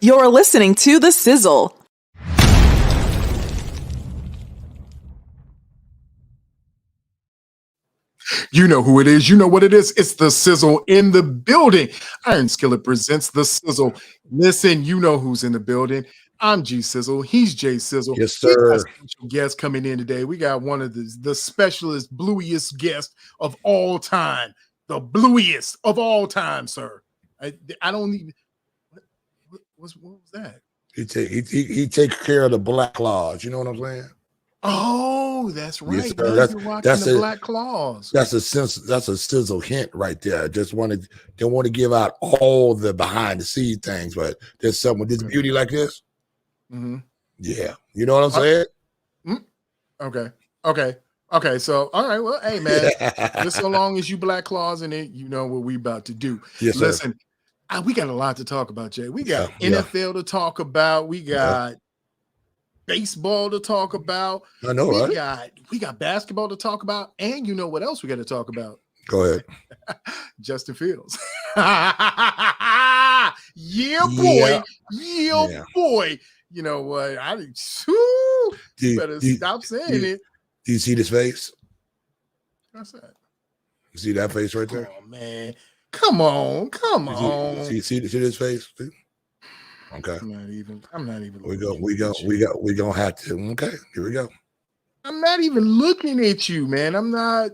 You're listening to The Sizzle. You know who it is. You know what it is. It's The Sizzle in the building. Iron Skillet presents The Sizzle. Listen, you know who's in the building. I'm G Sizzle. He's J Sizzle. Yes, We got sir. a special guest coming in today. We got one of the specialist, bluiest guests of all time. The bluiest of all time, sir. I don't even. What was that? He takes care of the black claws. You know what I'm saying? Oh, that's right. Yes, sir. Now That's- you're rocking that's the it. black claws. That's a sizzle hint right there. Don't want to give out all the behind the scenes things, but there's something with this beauty like this. Mm-hmm. Yeah, you know what I'm saying? Okay. So, all right. Well, hey, man, just so long as you black claws in it, you know what we about to do. Yes, sir. Listen, we got a lot to talk about, Jay. We got Yeah. NFL to talk about. We got baseball to talk about. I know, right? We got basketball to talk about, and you know what else we got to talk about? Go ahead. Justin Fields. Yeah, boy. Yeah, boy. You know what? You better stop saying it. Do you see this face? What's that? You see that face right there? Oh man, come on. See this face? See? Okay. I'm not even. We gonna have to. Okay, here we go. I'm not even looking at you, man. I'm not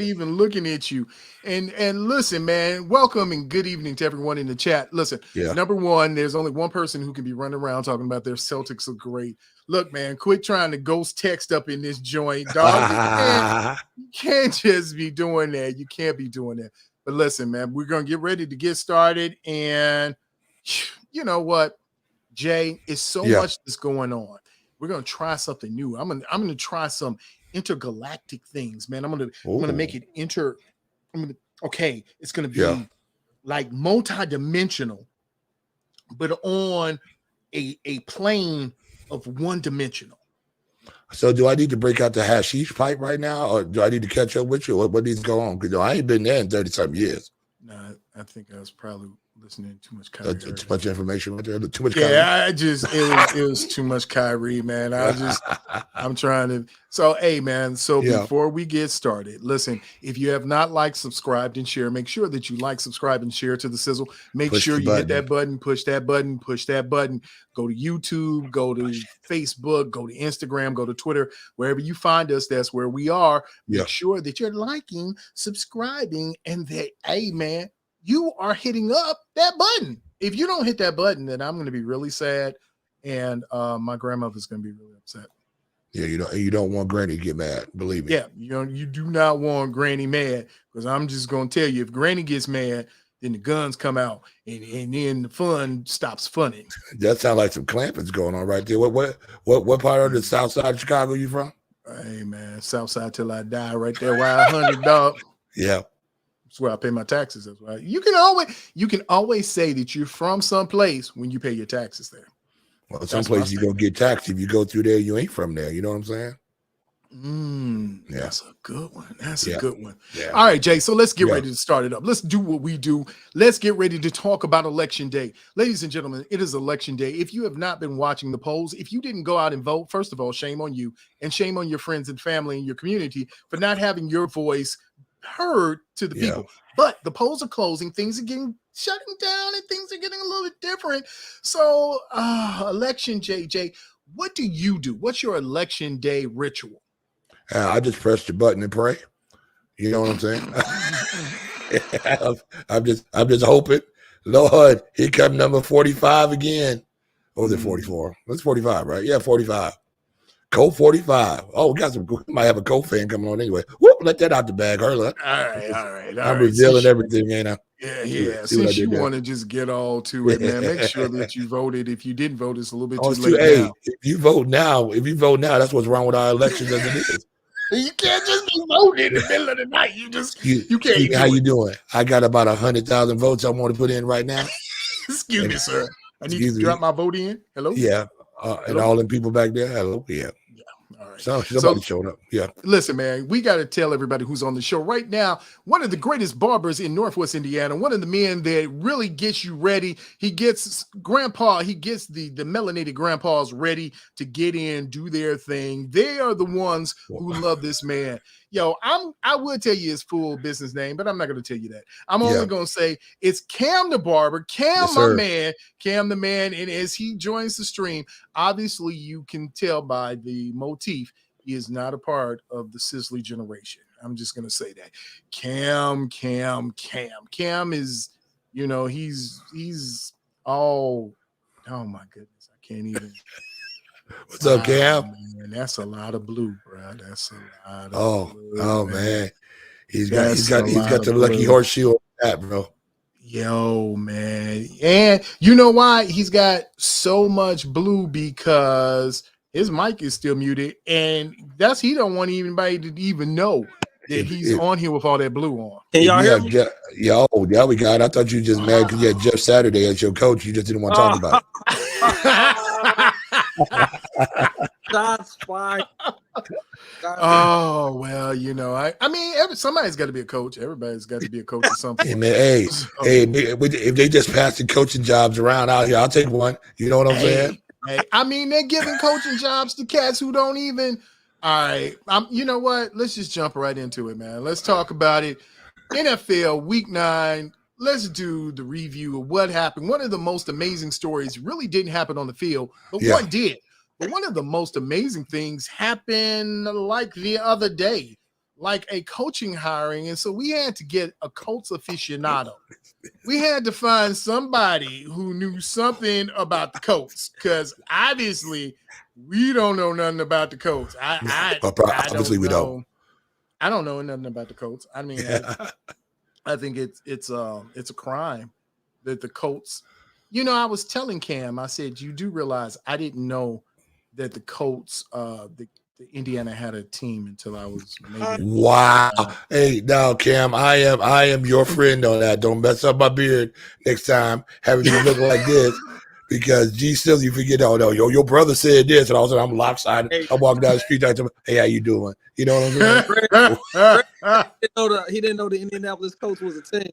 even looking at you. And listen, man, welcome and good evening to everyone in the chat. Listen, Number one, there's only one person who can be running around talking about their Celtics are great. Look, man, quit trying to ghost text up in this joint, dog. You can't just be doing that. You can't be doing that. But listen, man, we're gonna get ready to get started. And you know what, Jay, it's so much that's going on. We're gonna try something new. I'm gonna try some intergalactic things, man. I'm gonna make it it's gonna be like multi-dimensional, but on a plane of one-dimensional. So do I need to break out the hashish pipe right now, or do I need to catch up with you? What needs to go on? Because I ain't been there in 30-something years. No, I think I was probably listening to too much Kyrie. Too much information right there. Too much. Yeah, Kyrie. It was too much Kyrie, man. I'm trying to. So, hey, man. So before we get started, listen. If you have not liked, subscribed, and share, make sure that you like, subscribe, and share to the Sizzle. Make sure you hit that button, push that button, push that button. Go to YouTube, go to Facebook, go to Instagram, go to Twitter. Wherever you find us, that's where we are. Make sure that you're liking, subscribing, and that, hey, man, you are hitting up that button. If you don't hit that button, then I'm going to be really sad, and my grandmother's going to be really upset. Yeah, you don't want Granny to get mad. Believe me. Yeah, you do not want Granny mad, because I'm just going to tell you, if Granny gets mad, then the guns come out, and then the fun stops funning. That sounds like some clamping's going on right there. What part of the South Side of Chicago you from? Hey man, South Side till I die, right there. Why 100, dog? Yeah. That's where I pay my taxes. That's why you can always say that you're from someplace when you pay your taxes there. Well, some places you're gonna get taxed if you go through there. You ain't from there. You know what I'm saying? That's a good one. That's a good one. Yeah. All right, Jay. So let's get ready to start it up. Let's do what we do. Let's get ready to talk about Election Day. Ladies and gentlemen, it is Election Day. If you have not been watching the polls, if you didn't go out and vote, first of all, shame on you, and shame on your friends and family and your community for not having your voice heard to the people. But the polls are closing. Things are shutting down, and things are getting a little bit different. So, Election Day, Jay, what do you do? What's your Election Day ritual? I just press the button and pray. You know what I'm saying? I'm just hoping, Lord, here come number 45 again. Or was it 44? That's 45, right? Yeah, 45. Code 45. Oh, we might have a Colt fan coming on anyway. Whoop, let that out the bag, Hurler. All right. I'm revealing everything, ain't I? Yeah. Since you want to just get all to it, man, make sure that you voted. If you didn't vote, it's a little bit too late. Hey, if you vote now, that's what's wrong with our elections as it is. You can't just be voting in the middle of the night. You can't. How you doing? I got about 100,000 votes I want to put in right now. Excuse me, sir. I need to drop my vote in. Hello? Yeah. And all them people back there. Hello. Yeah. All right. Somebody showing up. Yeah. Listen, man, we got to tell everybody who's on the show right now. One of the greatest barbers in Northwest Indiana, one of the men that really gets you ready. He gets the melanated grandpas ready to get in, do their thing. They are the ones who love this man. Yo, I would tell you his full business name, but I'm not going to tell you that. I'm only going to say it's Cam the Barber, Cam, my man, Cam the man. And as he joins the stream, obviously you can tell by the motif, he is not a part of the Sizzly generation. I'm just going to say that. Cam is, he's all, oh my goodness, I can't even. What's up, Cam? Man, that's a lot of blue, bro. That's a lot of blue. Oh man. He's got the lucky horseshoe on that, bro. Yo, man. And you know why? He's got so much blue because his mic is still muted, and he don't want anybody to even know that he's on here with all that blue on. Can y'all hear me? Yeah, we got it. I thought you were just mad because you had Jeff Saturday as your coach. You just didn't want to talk about it. Shots fired. Oh, well, I mean, somebody's got to be a coach. Everybody's got to be a coach or something. Hey, man, if they just passing coaching jobs around out here, I'll take one. You know what I'm saying? Hey, I mean, they're giving coaching jobs to cats who don't even. All right, you know what? Let's just jump right into it, man. Let's talk about it. NFL Week 9. Let's do the review of what happened. One of the most amazing stories really didn't happen on the field, but one did. But one of the most amazing things happened like the other day, like a coaching hiring. And so we had to get a Colts aficionado. We had to find somebody who knew something about the Colts because obviously we don't know nothing about the Colts. Obviously we don't. I don't know nothing about the Colts. I mean, I think it's a crime that the Colts. I was telling Cam, I said, you do realize I didn't know that the Colts, the Indiana had a team until I was maybe. Wow. Hey, now Cam, I am your friend on that. Don't mess up my beard next time. Having me look like this. Because still you forget, your brother said this, and all of a sudden I'm lopsided. Hey. I'm walking down the street, I tell him, hey, how you doing? You know what I'm saying? He didn't know the Indianapolis Colts was a team.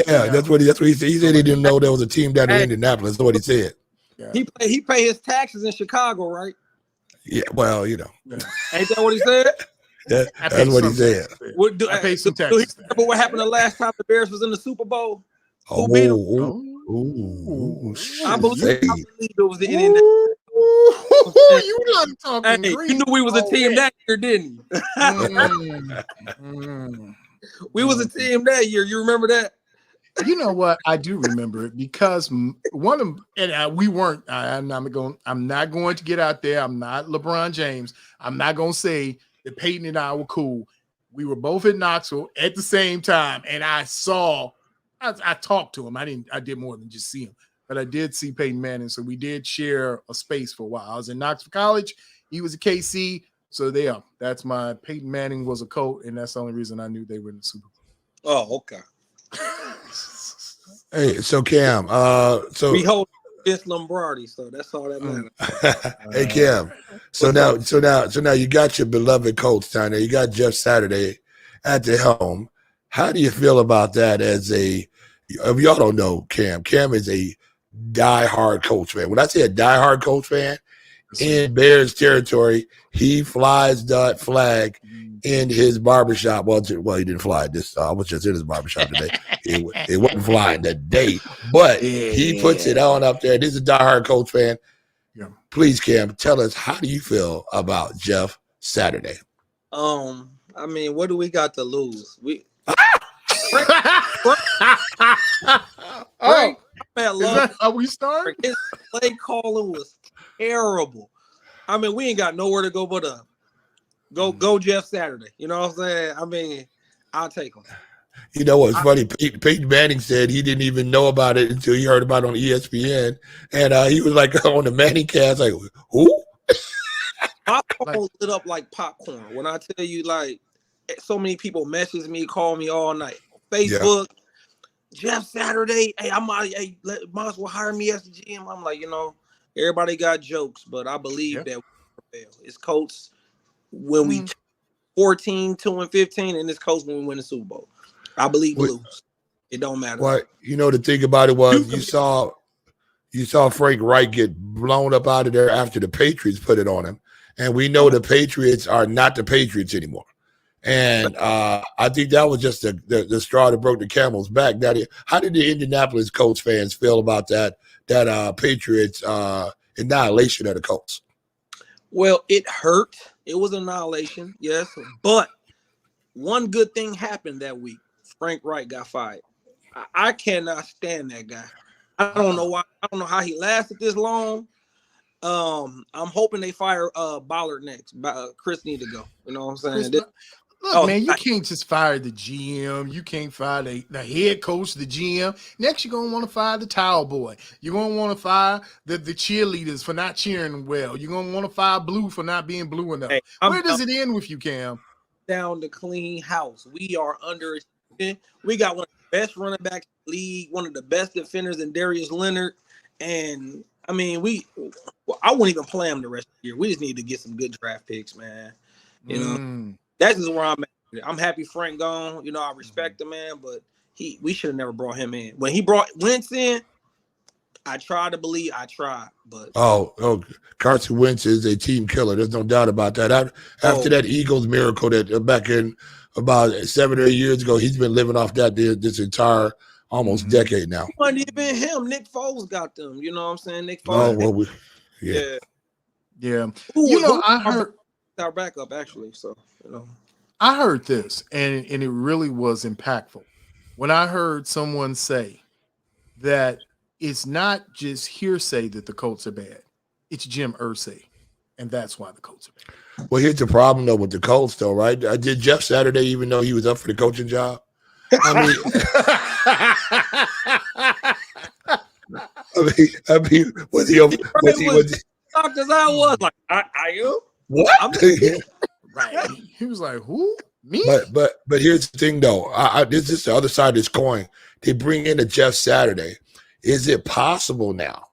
Yeah, that's what he said. He said he didn't know there was a team down in Indianapolis. That's what he said. Yeah. He paid his taxes in Chicago, right? Yeah, well, Ain't that what he said? That's what he said. I paid some taxes. But what happened the last time the Bears was in the Super Bowl? Who beat them? I believe it was the Indianapolis. You not talking you knew we was a team that year, didn't you? We was a team that year. You remember that? You know what? I do remember it because we weren't. I'm not going to get out there. I'm not LeBron James. I'm not going to say that Peyton and I were cool. We were both in Knoxville at the same time, and I talked to him. I did more than just see him, but I did see Peyton Manning. So we did share a space for a while. I was in Knoxville College. He was at KC. So that's my Peyton Manning was a Colt, and that's the only reason I knew they were in the Super Bowl. Oh, okay. Hey, so Cam, we hold Vince Lombardi, so that's all that matters. Hey Cam, so now you got your beloved Colts down there. You got Jeff Saturday at the helm. How do you feel about that? If y'all don't know, Cam is a diehard Colts fan. When I say a diehard Colts fan, in Bears territory, he flies that flag in his barbershop. Well, he didn't fly it. I was just in his barbershop today. It wasn't flying that day, but he puts it on up there. This is a diehard Colts fan. Yeah. Please, Cam, tell us, how do you feel about Jeff Saturday? I mean, what do we got to lose? Are we starting? His play calling was terrible. I mean, we ain't got nowhere to go but up. Go Jeff Saturday. You know what I'm saying? I mean, I'll take him. You know what's funny? Peyton Manning said he didn't even know about it until he heard about it on ESPN. And he was like on the Manning cast, like, who? My phone lit up like popcorn. When I tell you, like, so many people message me, call me all night. Facebook, Jeff Saturday, hey, might as well hire me as the GM. I'm like, everybody got jokes, but I believe that we prevail. It's Colts. when we 14, 2-15, and this coach when we win the Super Bowl. I believe blue. It don't matter. Well, the thing about it was you saw Frank Reich get blown up out of there after the Patriots put it on him. And we know the Patriots are not the Patriots anymore. And I think that was just the straw that broke the camel's back. How did the Indianapolis Colts fans feel about that Patriots annihilation of the Colts? Well, it hurt. It was annihilation, yes. But one good thing happened that week. Frank Reich got fired. I cannot stand that guy. I don't know why. I don't know how he lasted this long. I'm hoping they fire Ballard next. Chris need to go. You know what I'm saying? Look, man, you can't just fire the GM. You can't fire the head coach, the GM. Next, you're going to want to fire the towel boy. You're going to want to fire the cheerleaders for not cheering well. You're going to want to fire Blue for not being blue enough. Hey, where does it end with you, Cam? Down to clean house. We are under. We got one of the best running backs in the league, one of the best defenders in Darius Leonard. And, I mean, I wouldn't even play him the rest of the year. We just need to get some good draft picks, man. You know? That's just where I'm at. I'm happy Frank gone. You know, I respect the man, but we should have never brought him in. When he brought Wentz in, I tried to believe. But Carson Wentz is a team killer. There's no doubt about that. After that Eagles miracle that back in about 7 or 8 years ago, he's been living off that this entire almost decade now. It wasn't even him. Nick Foles got them. You know what I'm saying? Nick Foles. Oh well, yeah. I heard our backup actually. So I heard this, and it really was impactful when I heard someone say that it's not just hearsay that the Colts are bad; it's Jim Irsay, and that's why the Colts are bad. Well, here's the problem though with the Colts, though, right? Did Jeff Saturday even know he was up for the coaching job? I mean, was he over? Shocked as I was, like, I am. What? Right. He was like, who? Me? But here's the thing, though. This is the other side of this coin. They bring in a Jeff Saturday. Is it possible now?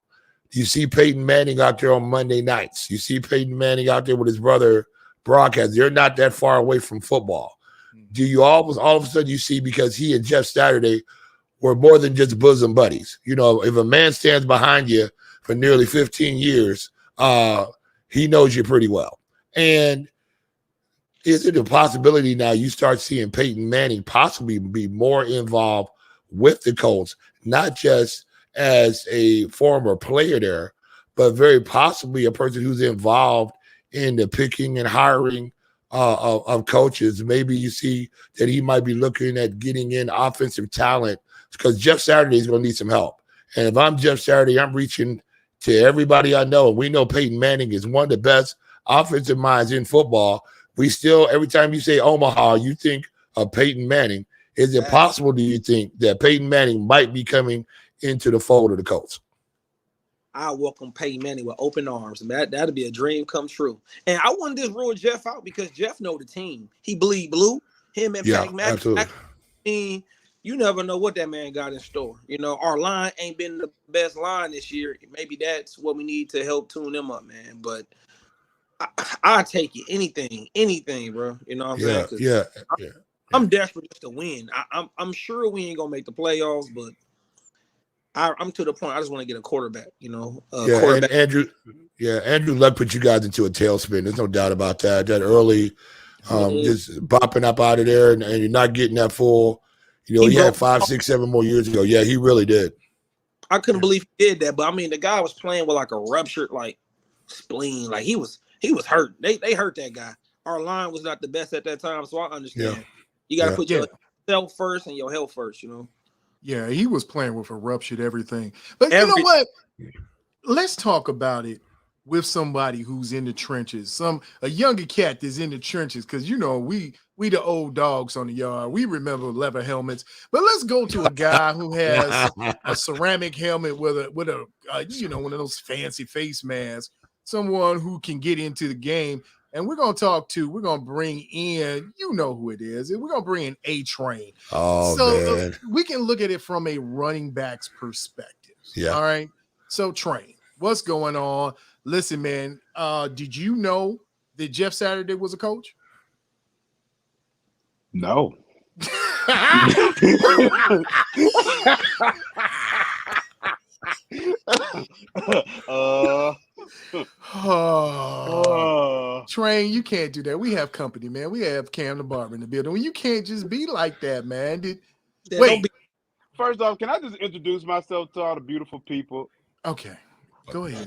You see Peyton Manning out there on Monday nights. You see Peyton Manning out there with his brother broadcast. They're not that far away from football. Do you all of a sudden you see, because he and Jeff Saturday were more than just bosom buddies. You know, if a man stands behind you for nearly 15 years, he knows you pretty well. And is it a possibility now you start seeing Peyton Manning possibly be more involved with the Colts, not just as a former player there, but very possibly a person who's involved in the picking and hiring of coaches? Maybe you see that he might be looking at getting in offensive talent, because Jeff Saturday is going to need some help. And if I'm Jeff Saturday, I'm reaching to everybody I know. We know Peyton Manning is one of the best offensive minds in football. We still, every time you say Omaha, you think of Peyton Manning. Is it possible, do you think, that Peyton Manning might be coming into the fold of the Colts? I welcome Peyton Manning with open arms. That'd be a dream come true. And I wouldn't just rule Jeff out, because Jeff know the team. He bleed blue. Him and Pat McAfee. You never know what that man got in store. You know, our line ain't been the best line this year. Maybe that's what we need to help tune them up, man. But I take it. Anything, bro. You know what I'm saying? Yeah. I'm desperate just to win. I'm sure we ain't gonna make the playoffs, but I'm to the point. I just want to get a quarterback. You know, quarterback. And Andrew Luck put you guys into a tailspin. There's no doubt about that. That early, just bopping up out of there, and you're not getting that full. You know, he had 5, 6, 7 more years ago. Yeah, he really did. I couldn't believe he did that. But I mean, the guy was playing with like a ruptured spleen. Like he was hurt. They hurt that guy. Our line was not the best at that time, so I understand. You got to put yourself first and your health first. You know. Yeah, he was playing with a ruptured everything. But you know what? Let's talk about it with somebody who's in the trenches. A younger cat that's in the trenches, because you know we the old dogs on the yard. We remember leather helmets. But let's go to a guy who has a ceramic helmet with a one of those fancy face masks. Someone who can get into the game. And we're going to bring in, you know who it is, and we're going to bring in A-Train. Man. We can look at it from a running back's perspective. Yeah. All right. So, Train, what's going on? Listen, man, did you know that Jeff Saturday was a coach? No. Train, you can't do that. We have company, man. We have Cam the Barber in the building. You can't just be like that, man. Wait. First off, can I just introduce myself to all the beautiful people? Okay, go ahead.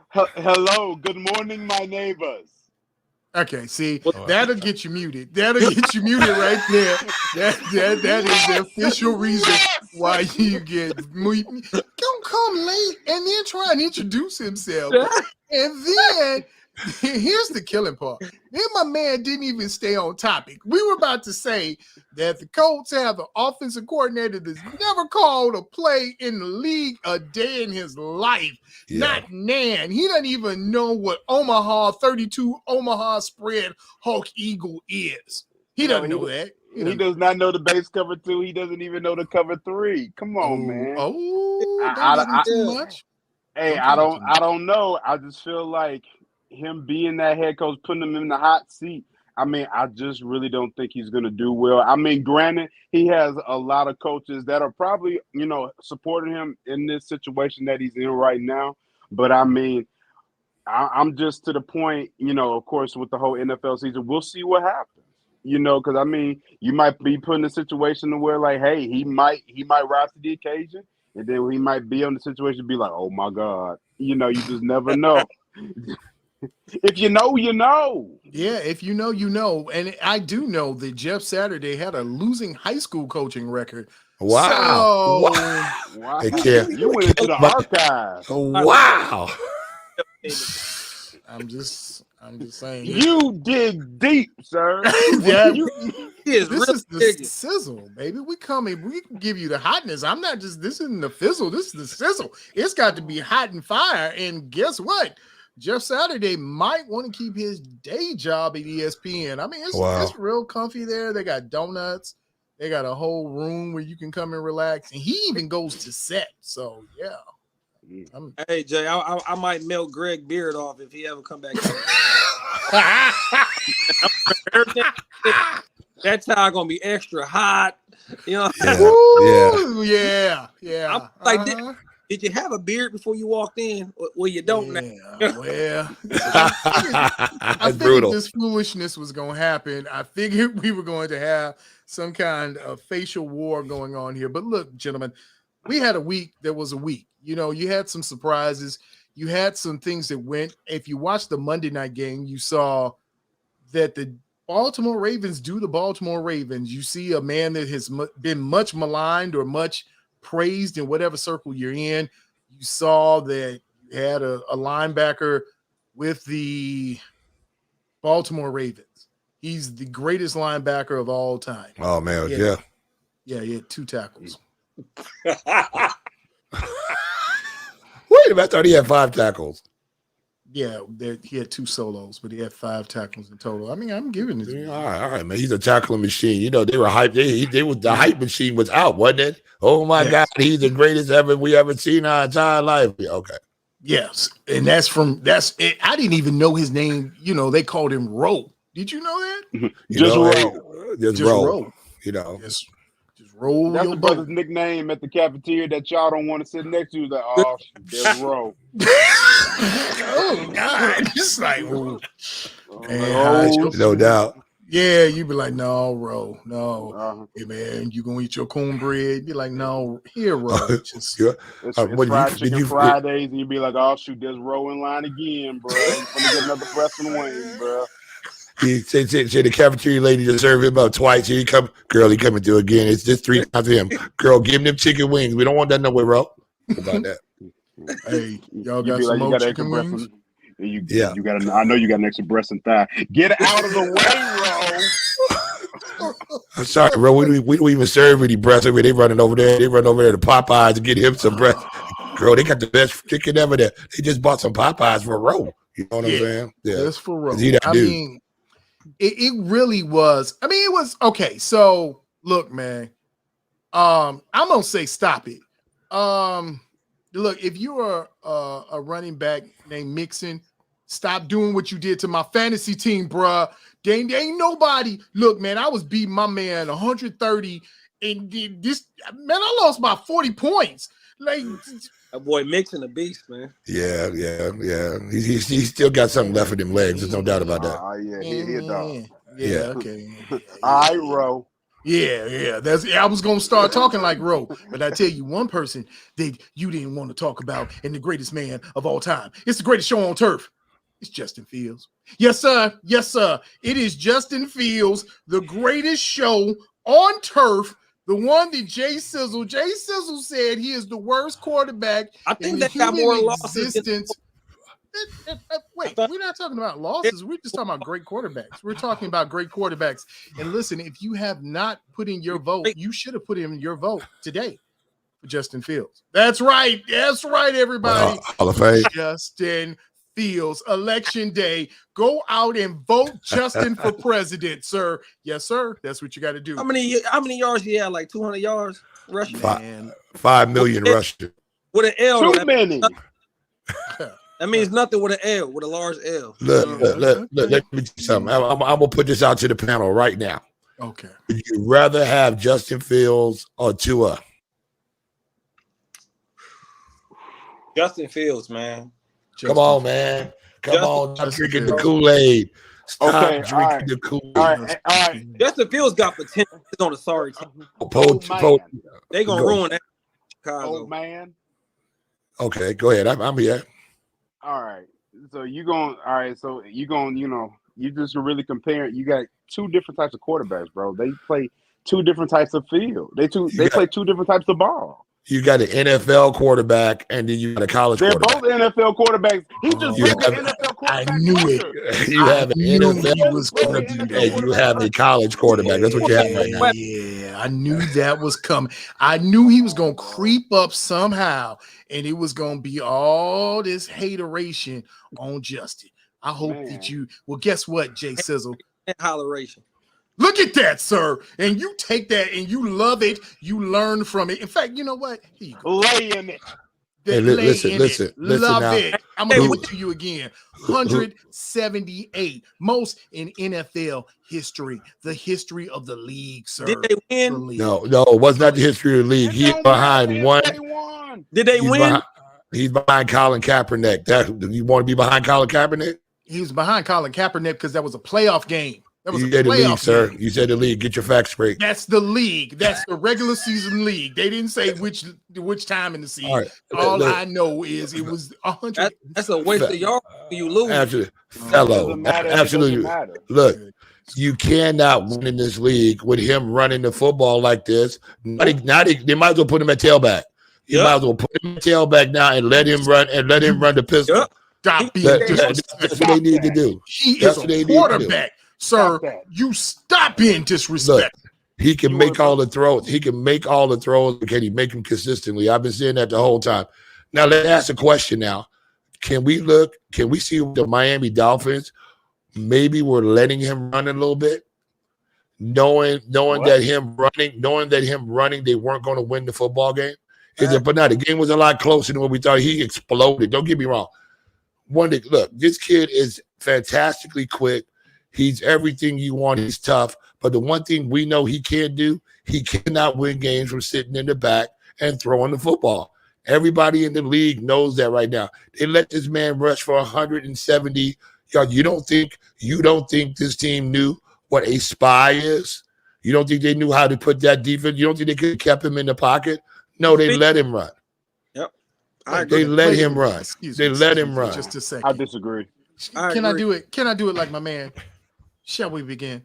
Hello, good morning, my neighbors. Okay, see, that'll get you muted. That'll get you muted right there. That is the official reason why you get muted. Don't come late and then try and introduce himself. And then here's the killing part. Then my man didn't even stay on topic. We were about to say that the Colts have an offensive coordinator that's never called a play in the league a day in his life. Yeah. Not Nan. He doesn't even know what 32 Omaha spread Hulk Eagle is. He doesn't know that. He does not know the base cover 2. He doesn't even know the cover 3. Come on, man. I too much. Hey, I don't know. I just feel like him being that head coach, putting him in the hot seat. I mean, I just really don't think he's going to do well. I mean, granted, he has a lot of coaches that are probably, supporting him in this situation that he's in right now. But I mean, I'm just to the point, of course, with the whole NFL season, we'll see what happens. Because I mean, you might be put in a situation where, like, hey, he might rise to the occasion, and then he might be on the situation and be like, oh my God, you just never know. If you know, you know. Yeah, if you know, you know. And I do know that Jeff Saturday had a losing high school coaching record. Wow. So, wow. You went into the archives. Wow. I'm just saying. You dig deep, sir. This is the sizzle, baby. We can give you the hotness. This isn't the fizzle. This is the sizzle. It's got to be hot and fire. And guess what? Jeff Saturday might want to keep his day job at ESPN. I mean, it's real comfy there. They got donuts. They got a whole room where you can come and relax. And he even goes to set. So, yeah. Hey, Jay, I might melt Greg Beard off if he ever come back. That time going to be extra hot. Yeah. I'm like, did you have a beard before you walked in? Well, you don't now. Well, I figured this foolishness was going to happen. I figured we were going to have some kind of facial war going on here. But look, gentlemen, we had a week that was a week. You had some surprises. You had some things that went. If you watched the Monday night game, you saw that the Baltimore Ravens do the Baltimore Ravens. You see a man that has been much maligned or much praised in whatever circle you're in. You saw that you had a linebacker with the Baltimore Ravens. He's the greatest linebacker of all time. Oh, man, yeah. Yeah, he had 2 tackles. Wait a minute, I thought he had 5 tackles. Yeah, he had 2 solos, but he had 5 tackles in total. I mean, I'm giving it. All right, man. He's a tackling machine. They were hyped. The hype machine was out, wasn't it? Oh my God, he's the greatest we ever seen in our entire life. Yeah, okay. Yes, and that's it. I didn't even know his name. They called him Roe. Did you know that? Just Roe. Just Roe. Just roll. That's the brother's nickname at the cafeteria that y'all don't want to sit next to. Like, oh, there's Roe. Oh God! Just like, no doubt. Yeah, you'd be like, no, Ro, no. Hey man, you gonna eat your cornbread? Be like, no, here, Ro. It's fried chicken Fridays, and you'd be like, oh shoot, there's Ro in line again, bro. I'm gonna get another breast and wings, bro. He said the cafeteria lady to serve him up twice. He coming through again. It's just 3 times for him. Girl, give him them chicken wings. We don't want that nowhere, bro. About that. Hey, y'all got some more chicken wings? You got. I know you got an extra breast and thigh. Get out of the way, Ro. I'm sorry, bro. We don't even serve any breast. They running over there. They run over there to Popeyes to get him some breast. Girl, they got the best chicken ever there. They just bought some Popeyes for Ro. You know what I'm saying? Yeah, that's for Ro. I mean, it really was. I mean, it was okay. So look, man. I'm gonna say stop it. Look, if you are a running back named Mixon, Stop doing what you did to my fantasy team, bruh. There ain't nobody. Look, man, I was beating my man 130, and this man, I lost by 40 points. Like that boy mixing the beast, man. Yeah. He's still got something left in them legs. There's no doubt about that. He a dog. Yeah, okay. All right, Ro. Yeah. I was gonna start talking like Ro, but I tell you one person that you didn't want to talk about, and the greatest man of all time. It's the greatest show on turf. It's Justin Fields. Yes, sir. It is Justin Fields, the greatest show on turf. The one that Jay Sizzle said he is the worst quarterback. I think they got more losses. Wait, we're not talking about losses. We're just talking about great quarterbacks. We're talking about great quarterbacks. And listen, if you have not put in your vote, you should have put in your vote today for Justin Fields. That's right, everybody. Hall of Fame. Justin Fields, election day. Go out and vote Justin for president, sir. Yes, sir. That's what you got to do. How many yards you had? Like 200 yards rushing? 5 million rushing. With an L. Too many. That means nothing with an L, with a large L. Look, let me tell you something. I'm going to put this out to the panel right now. Okay. Would you rather have Justin Fields or Tua? Justin Fields, man. Come on, man. Come on. Stop drinking the Kool-Aid. Stop drinking the Kool-Aid. All right. Justin Fields got potential on a sorry team. They going to ruin that. Chicago. Old man. Okay, go ahead. I'm here. All right. So you just really comparing. You got two different types of quarterbacks, bro. They play two different types of field. They play two different types of ball. You got an NFL quarterback, and then you got a college quarterback. They're both NFL quarterbacks. He just picked an NFL quarterback. I knew it. You have an NFL was going to do that. You have a college quarterback. That's what you have right now. Yeah, I knew that was coming. I knew he was going to creep up somehow, and it was going to be all this hateration on Justin. I hope that you – well, guess what, Jay Sizzle? Holleration. Look at that, sir. And you take that and you love it. You learn from it. In fact, you know what? Here you go. Lay in it. Hey, listen. Love now. it. I'm going to put to you again. 178. Most in NFL history. The history of the league, sir. Did they win? No, it was not the history of the league. He's behind one. Did they win? He's behind Colin Kaepernick. You want to be behind Colin Kaepernick? He was behind Colin Kaepernick because that was a playoff game. You said the league, sir. You said the league. Get your facts straight. That's the league. That's the regular season league. They didn't say which time in the season. All I know is it was 100. That's a waste of yards when you lose. Absolutely. Look, you cannot win in this league with him running the football like this. They might as well put him at tailback. You might as well put him at tailback now and let him run the pistol. Yep. That's what they need to do. He is a quarterback. Sir, you stop being disrespectful. Look, he can make all the throws. He can make all the throws. Can he make them consistently? I've been saying that the whole time. Now, let's ask a question now. Can we see the Miami Dolphins maybe we're letting him run a little bit? Knowing that him running, they weren't going to win the football game? But now the game was a lot closer than what we thought. He exploded. Don't get me wrong. Look, this kid is fantastically quick. He's everything you want. He's tough. But the one thing we know he can't do, he cannot win games from sitting in the back and throwing the football. Everybody in the league knows that right now. They let this man rush for 170 yards. You don't think this team knew what a spy is? You don't think they knew how to put that defense? You don't think they could have kept him in the pocket? No, they let him run. Yep. They let him run. They let him run. Just a second. I disagree. Can I do it? Can I do it like my man? Shall we begin?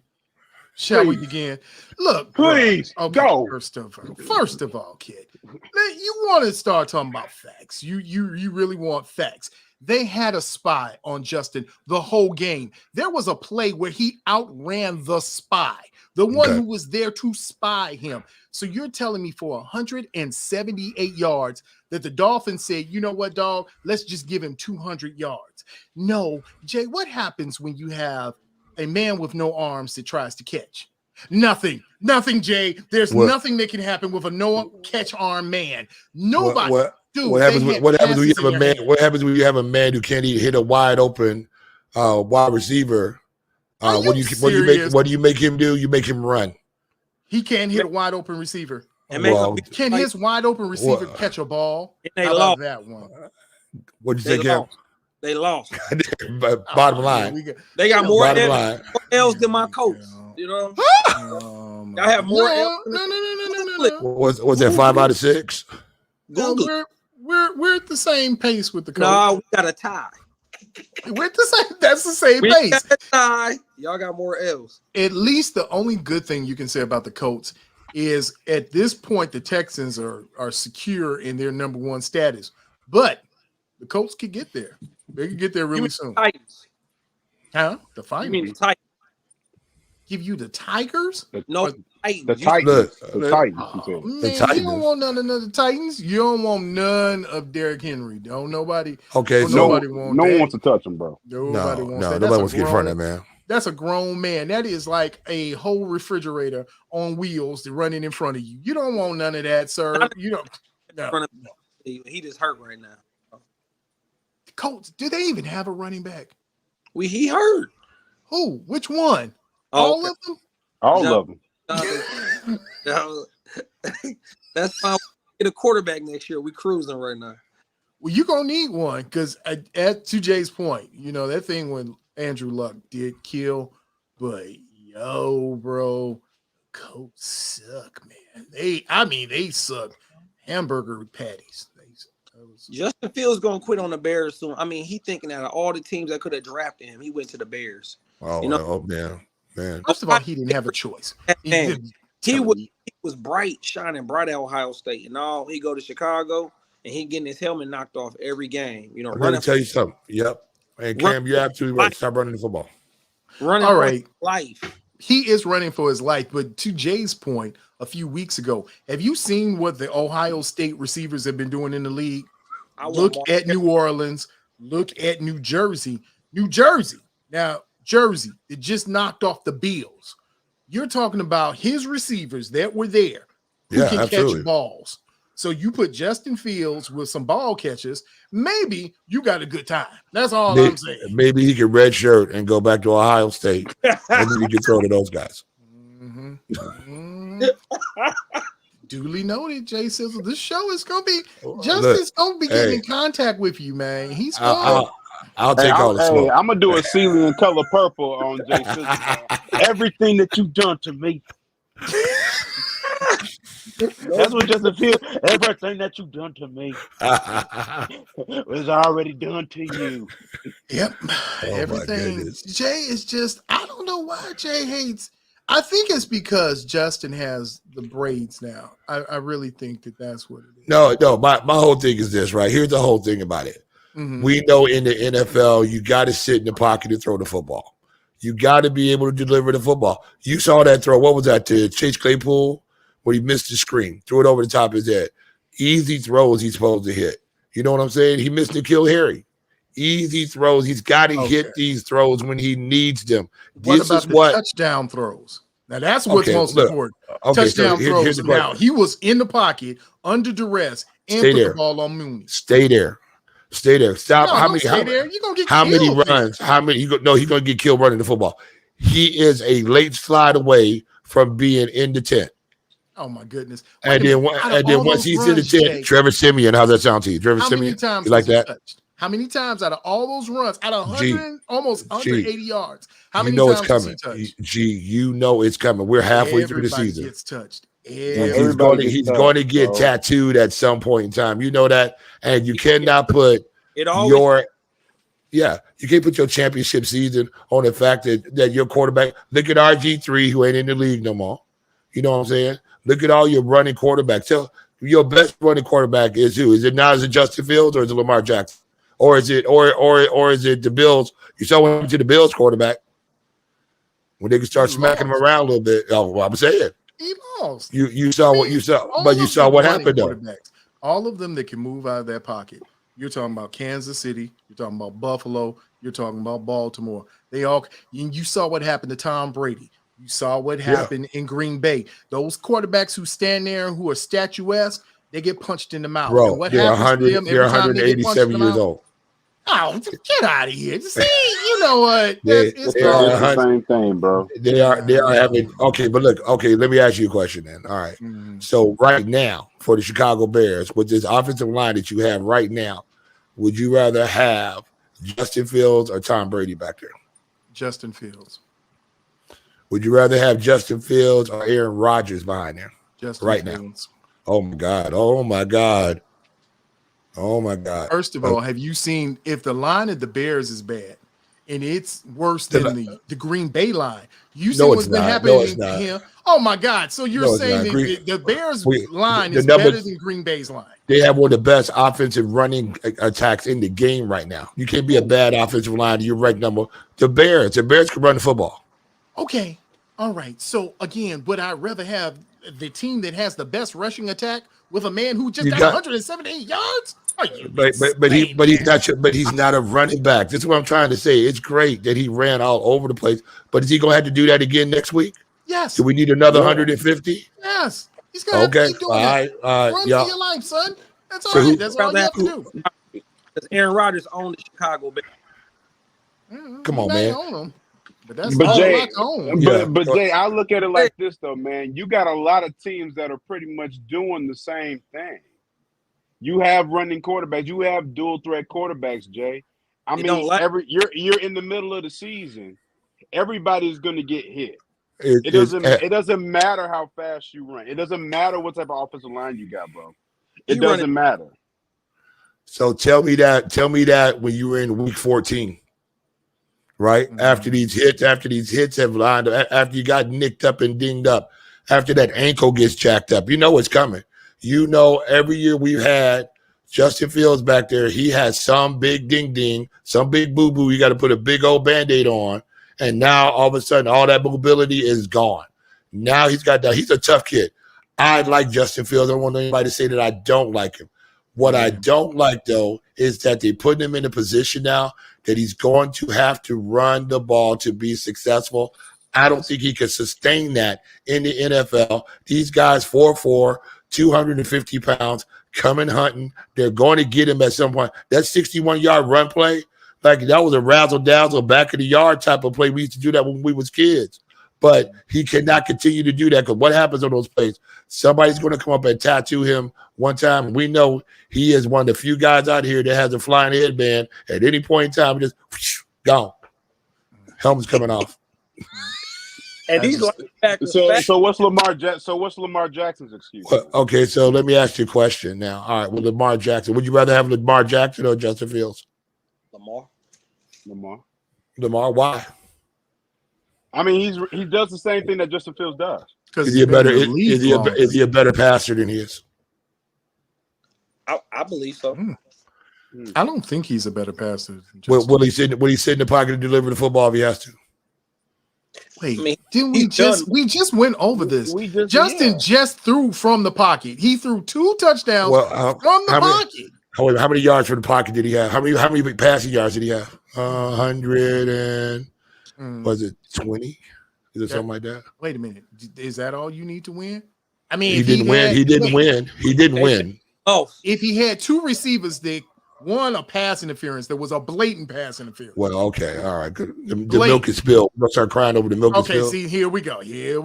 We begin? Look, please go. First of all, kid, you want to start talking about facts. You really want facts. They had a spy on Justin the whole game. There was a play where he outran the spy, the one who was there to spy him. So you're telling me for 178 yards that the Dolphins said, you know what, dog? Let's just give him 200 yards. No, Jay, what happens when you have a man with no arms that tries to catch? Nothing, Jay. There's nothing that can happen with a no catch arm man. Nobody. What happens when you have a man? What happens when you have a man who can't even hit a wide open wide receiver, what do you make him do? You make him run. He can't hit a wide open receiver. And can his wide open receiver catch a ball? How about that one? What'd you say, Cam? They lost. Bottom line. They got more L's than my coach. You know? I have more L's. No. Was that 5 out of 6? No, we're at the same pace with the coach. No, we got a tie. We're at the same. That's the same pace. Got a tie. Y'all got more L's. At least the only good thing you can say about the Colts is at this point the Texans are secure in their number 1 status, but the Colts could get there. They could get there really soon. Titans. Huh? The Finals. You mean the Titans? Give you the Tigers? No, the Titans. The Titans. Oh, man, you don't want none of the Titans. You don't want none of Derrick Henry. Don't nobody. Okay, no one wants to touch him, bro. Nobody wants that. Nobody wants to get in front of that, man. That's a grown man. That is like a whole refrigerator on wheels to running in front of you. You don't want none of that, sir. You don't. No. He just hurt right now. The Colts, do they even have a running back? He hurt. Who? Which one? All of them? All of them. That's fine. Get a quarterback next year. We cruising right now. Well, you're going to need one because to Jay's point, that thing when Andrew Luck did kill, but bro, Colts suck, man. They suck. Hamburger patties. Justin Fields gonna quit on the Bears soon. I mean, he thinking out of all the teams that could have drafted him, he went to the Bears. Oh, man. First of all, he didn't have a choice. He was bright, shining bright at Ohio State, and all he go to Chicago and he getting his helmet knocked off every game. I'm going to tell you something. Yep. And Cam, you're absolutely right. Stop running the football. Running for his life. He is running for his life. But to Jay's point a few weeks ago, have you seen what the Ohio State receivers have been doing in the league? Look at New Orleans. Look at New Jersey. Now, Jersey, it just knocked off the Bills. You're talking about his receivers that were there who can catch balls. So you put Justin Fields with some ball catchers, maybe you got a good time. That's all I'm saying. Maybe he could redshirt and go back to Ohio State. Maybe he could throw to those guys. Duly noted, Jay Sizzle. This show is going to be Justin's going to be getting in contact with you, man. He's going. I'll take all the smoke. I'm gonna do a ceiling in color purple on Jay Sizzle. Everything that you've done to me. That's what Justin Fields. Everything that you've done to me was already done to you. Yep. Everything. Jay is just. I don't know why Jay hates. I think it's because Justin has the braids now. I really think that's what it is. No. My whole thing is this, right? Here's the whole thing about it. Mm-hmm. We know in the NFL, you got to sit in the pocket and throw the football. You got to be able to deliver the football. You saw that throw. What was that to Chase Claypool? Where he missed the screen, threw it over the top of his head. Easy throws he's supposed to hit. You know what I'm saying? He missed the Kill Harry. Easy throws. He's got to hit these throws when he needs them. What about the touchdown throws? Now, that's what's most important. Touchdown throws. Now, he was in the pocket, under duress, and put the ball on Mooney. Stay there. Stop. No, You're gonna get how killed. Many runs? How many? He's going to get killed running the football. He is a late slide away from being in the tent. Oh my goodness! And then once he's in the tent, Trevor Siemian. How's that sound to you, Trevor Siemian? You like that? How many times out of all those runs, out of 100, almost 180 yards, how many times it's coming? You know it's coming. We're halfway through the season. Gets touched. He's going to get tattooed at some point in time. You know that, and you cannot put you can't put your championship season on the fact that your quarterback. Look at RG3, who ain't in the league no more. You know what I'm saying? Look at all your running quarterbacks. Tell your best running quarterback is who? Is it now? Is it Justin Fields or is it Lamar Jackson? Or is it or is it the Bills? You saw what happened to the Bills quarterback when they could start smacking him around a little bit. Oh, well, I'm saying he lost. You saw what you saw, but you saw what happened though. All of them that can move out of their pocket. You're talking about Kansas City. You're talking about Buffalo. You're talking about Baltimore. You saw what happened to Tom Brady. You saw what happened in Green Bay. Those quarterbacks who stand there and who are statuesque, they get punched in the mouth. Bro, they're 187 years old. Oh, get out of here. See, you know what? It's the same thing, bro. They are having okay, but look, okay, let me ask you a question then. All right. So right now, for the Chicago Bears, with this offensive line that you have right now, would you rather have Justin Fields or Tom Brady back there? Justin Fields. Would you rather have Justin Fields or Aaron Rodgers behind there? Justin Fields. Now. Oh my God. Oh my God. Oh my God. First of all, have you seen if the line of the Bears is bad and it's worse than the Green Bay line? You see what's been happening here? Oh my God. So you're saying that the Bears line is better than Green Bay's line? They have one of the best offensive running attacks in the game right now. You can't be a bad offensive line. You're ranked number. The Bears can run the football. Okay. All right. So again, would I rather have the team that has the best rushing attack with a man who just got 178 yards? But he's not a running back. That's what I'm trying to say. It's great that he ran all over the place, but is he gonna have to do that again next week? Yes. Do we need another 150? Yes. He's gonna have to keep doing it. Run for your life, son. That's all right. That's all you have to do. Because Aaron Rodgers owned the Chicago Bears. Come on, man. But Jay, I look at it like this though, man. You got a lot of teams that are pretty much doing the same thing. You have running quarterbacks. You have dual threat quarterbacks, Jay. I mean, you're in the middle of the season. Everybody's going to get hit. It doesn't matter how fast you run. It doesn't matter what type of offensive line you got, bro. It doesn't matter. So tell me that when you were in week 14, right? After these hits have lined up, after you got nicked up and dinged up, after that ankle gets jacked up, you know what's coming. You know, every year we've had Justin Fields back there. He has some big ding, some big boo-boo. You got to put a big old Band-Aid on. And now all of a sudden, all that mobility is gone. Now he's a tough kid. I like Justin Fields. I don't want anybody to say that I don't like him. What I don't like, though, is that they put him in a position now that he's going to have to run the ball to be successful. I don't think he can sustain that in the NFL. These guys, 4'4", 250 pounds, coming hunting. They're going to get him at some point. That 61-yard run play, like that was a razzle-dazzle back of the yard type of play. We used to do that when we was kids. But he cannot continue to do that because what happens on those plays? Somebody's going to come up and tattoo him one time. We know he is one of the few guys out here that has a flying headband. At any point in time, just whoosh, gone. Helmet's coming off. And these so what's Lamar Jackson's excuse? Well, okay, so let me ask you a question now. All right, well, Lamar Jackson. Would you rather have Lamar Jackson or Justin Fields? Lamar, why? I mean, he does the same thing that Justin Fields does. Is he a better passer than he is? I believe so. I don't think he's a better passer. Will he sit in the pocket and deliver the football if he has to? Wait, we just went over this. Justin just threw from the pocket. He threw 2 touchdowns from the pocket. How many yards from the pocket did he have? How many passing yards did he have? 100 and was it 20? Is it something like that? Wait a minute. Is that all you need to win? I mean, he didn't win. Oh, if he had 2 receivers that won a pass interference, there was a blatant pass interference. Well, okay, all right. The milk is spilled. We'll start crying over the milk. Okay, see, here we go. Then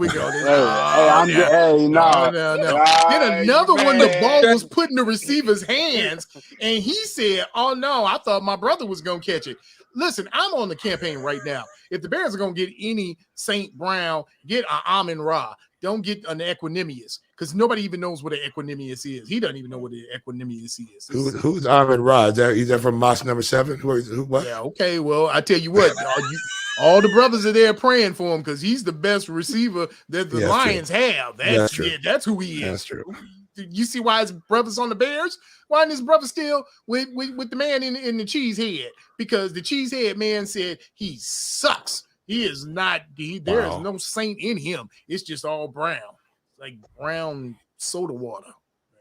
another one, the ball was put in the receiver's hands, and he said, "Oh no, I thought my brother was gonna catch it." Listen, I'm on the campaign right now. If the Bears are gonna get any St. Brown, get an Amon Ra. Don't get an Equanimous, because nobody even knows what an Equanimous is. He doesn't even know what an Equanimous is. Who's Amon Ra? Is that from Mosque number 7? What? Yeah, okay. Well, I tell you what, all the brothers are there praying for him because he's the best receiver that the Lions have. That's who he is. That's true. You see why his brother's on the Bears? Why isn't his brother still with the man in the cheese head? Because the cheese head man said he sucks. He is not. There is no saint in him. It's just all brown, like brown soda water.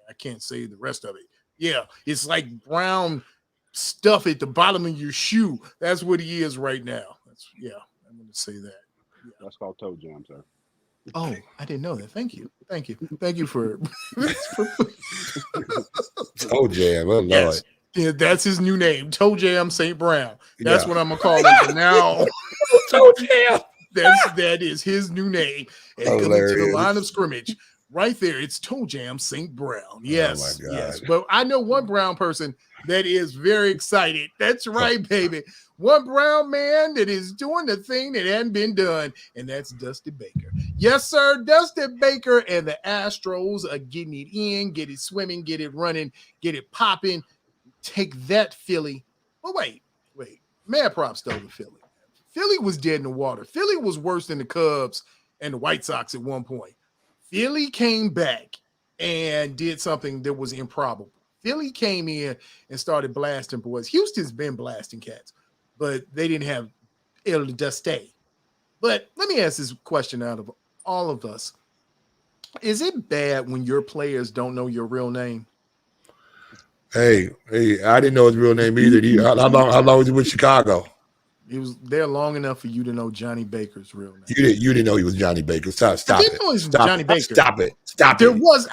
I can't say the rest of it. Yeah, it's like brown stuff at the bottom of your shoe. That's what he is right now. I'm going to say that. Yeah. That's called toe jam, sir. Oh, I didn't know that. Thank you for toe jam. Oh Lord. Yeah, that's his new name, Toe Jam St. Brown. That's what I'm gonna call him from now on. Toe Jam. That is his new name. And coming to the line of scrimmage, right there, it's Toe Jam St. Brown. Yes, yes. But I know one Brown person that is very excited. That's right, baby. One Brown man that is doing the thing that hadn't been done, and that's Dusty Baker. Yes, sir, Dusty Baker and the Astros are getting it in, get it swimming, get it running, get it popping. Take that, Philly. Oh, wait. Mad props to over Philly. Philly was dead in the water. Philly was worse than the Cubs and the White Sox at one point. Philly came back and did something that was improbable. Philly came in and started blasting boys. Houston's been blasting cats, but they didn't have El Dusty. But let me ask this question out of all of us. Is it bad when your players don't know your real name? Hey, I didn't know his real name either. How long was he with Chicago? He was there long enough for you to know Johnny Baker's real name. You didn't know he was Johnny Baker. Stop I didn't it. know he was Johnny Baker. Stop it.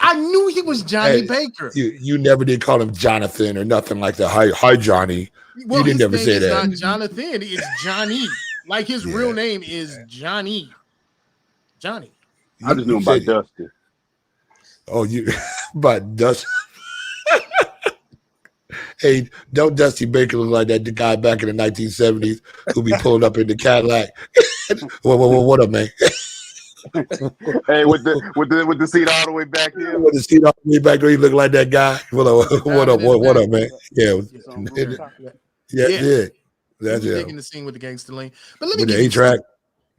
I knew he was Johnny Baker. You never did call him Jonathan or nothing like that. Hi, Johnny. Well, you didn't never say that. Not Jonathan. It's Johnny. Like his real name is Johnny. Johnny. I just knew him by Dusty. Oh, you by Dusty. Hey, don't Dusty Baker look like that the guy back in the 1970s who be pulling up in the Cadillac? What up, man? Hey, with the seat all the way back here. With the seat all the way back there, you look like that guy. What up, man? Yeah. That's it. Taking the scene with the gangster lane. But let me give you A-track.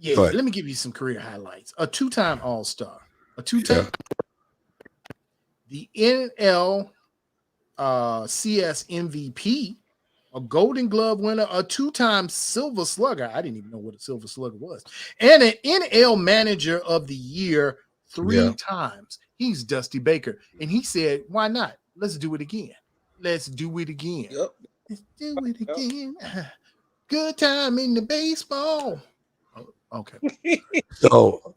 Let me give you some career highlights. A two-time All-Star. The NL CS MVP, a Golden Glove winner, a two-time Silver Slugger. I didn't even know what a Silver Slugger was. And an NL Manager of the Year 3 times. He's Dusty Baker. And he said, why not? Let's do it again. Yep. Let's do it again. Good time in the baseball. Oh, okay. So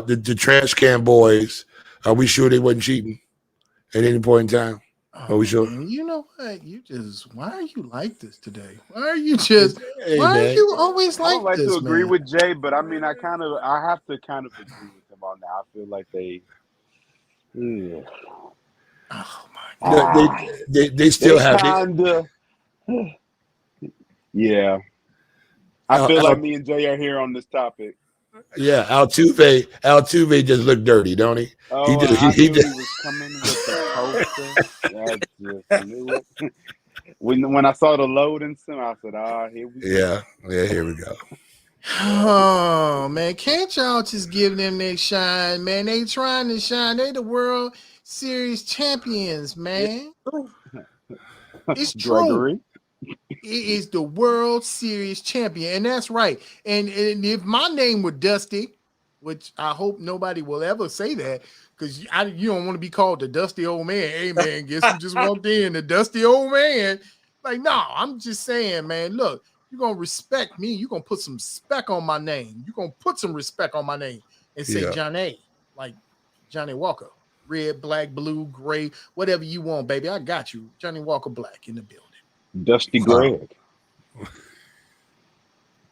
the trash can boys, are we sure they wasn't cheating at any point in time? Are we sure? Man, you know what? Why are you like this today? Why are you always like this? I would like to agree with Jay, but I mean, I have to kind of agree with him on that. I feel like they. Yeah. Oh my God. They still have. Yeah. I feel like me and Jay are here on this topic. Yeah, Altuve just looked dirty, don't he? Oh, he was coming with the poster. When I saw the load in some, I said, here we go. Yeah, here we go. Oh man, can't y'all just give them their shine, man? They trying to shine. They the World Series champions, man. It's true. Gregory. It is the World Series champion, and that's right. And if my name were Dusty, which I hope nobody will ever say that, because you don't want to be called the dusty old man. Hey man, guess who just walked in? The dusty old man. Like, no, I'm just saying, man. Look, you're gonna respect me. You're gonna put some spec on my name. You're gonna put some respect on my name and say Johnny, like Johnny Walker, red, black, blue, gray, whatever you want, baby. I got you, Johnny Walker Black in the building. Dusty Greg.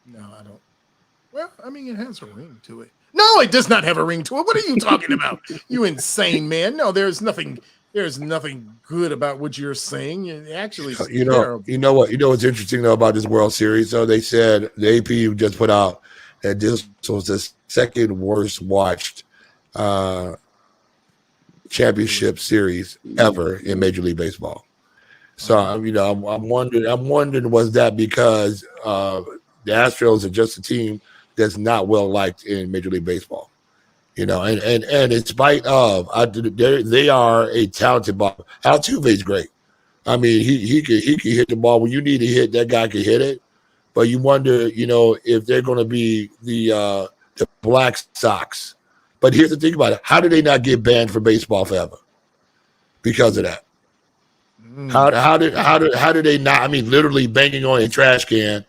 No, I don't. Well, I mean, it has a ring to it. No, it does not have a ring to it. What are you talking about? You insane man. No, there's nothing good about what you're saying. It actually, terrible. You know what's interesting though about this World Series? So they said the AP just put out that this was the second worst watched championship series ever in Major League Baseball. So I'm wondering, was that because the Astros are just a team that's not well liked in Major League Baseball, and in spite of they are a talented ball. Altuve's great. I mean, he can hit the ball when you need to hit. That guy can hit it, but you wonder, if they're going to be the Black Sox. But here's the thing about it: how do they not get banned from baseball forever because of that? How did they not? I mean, literally banging on a trash can,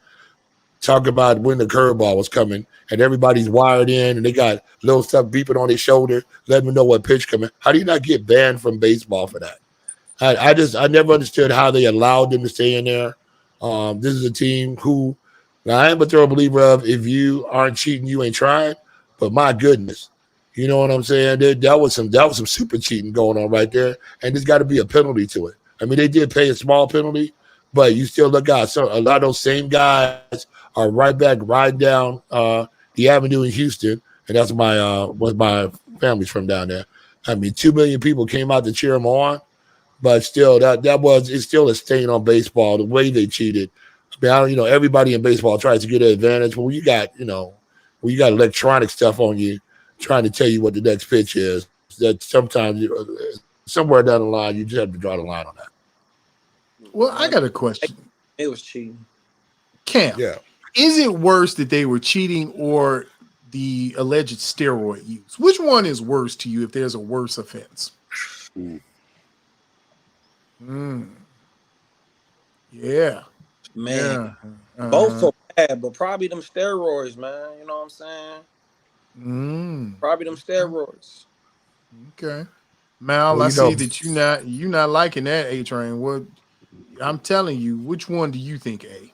talking about when the curveball was coming, and everybody's wired in, and they got little stuff beeping on their shoulder, letting them know what pitch coming. How do you not get banned from baseball for that? I never understood how they allowed them to stay in there. This is a team who now I am a thorough believer of if you aren't cheating, you ain't trying. But my goodness, you know what I'm saying? That was some super cheating going on right there, and there's got to be a penalty to it. I mean, they did pay a small penalty, but you still look out. So a lot of those same guys are right back riding down the avenue in Houston, and that's my family's from down there. I mean, 2 million people came out to cheer them on, but still, it's still a stain on baseball. The way they cheated. I mean, everybody in baseball tries to get an advantage, but when you got electronic stuff on you, trying to tell you what the next pitch is, that sometimes somewhere down the line, you just have to draw the line on that. Well, I got a question. It was cheating. Cam, Yeah. Is it worse that they were cheating or the alleged steroid use? Which one is worse to you if there's a worse offense? Yeah. Man. Yeah. Both so bad, but probably them steroids, man. You know what I'm saying? Probably them steroids. Okay. Mal, I see that you not liking that A-Train. What I'm telling you, which one do you think, A?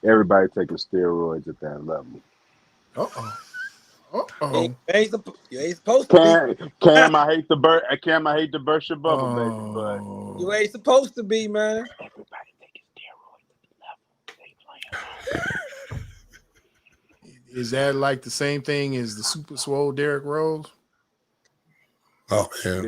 Everybody taking steroids at that level. You ain't supposed to be. Cam, I hate to burst your bubble, baby, but you ain't supposed to be, man. Everybody taking steroids at the level they playing. Is that like the same thing as the super swole Derrick Rose? Oh, yeah.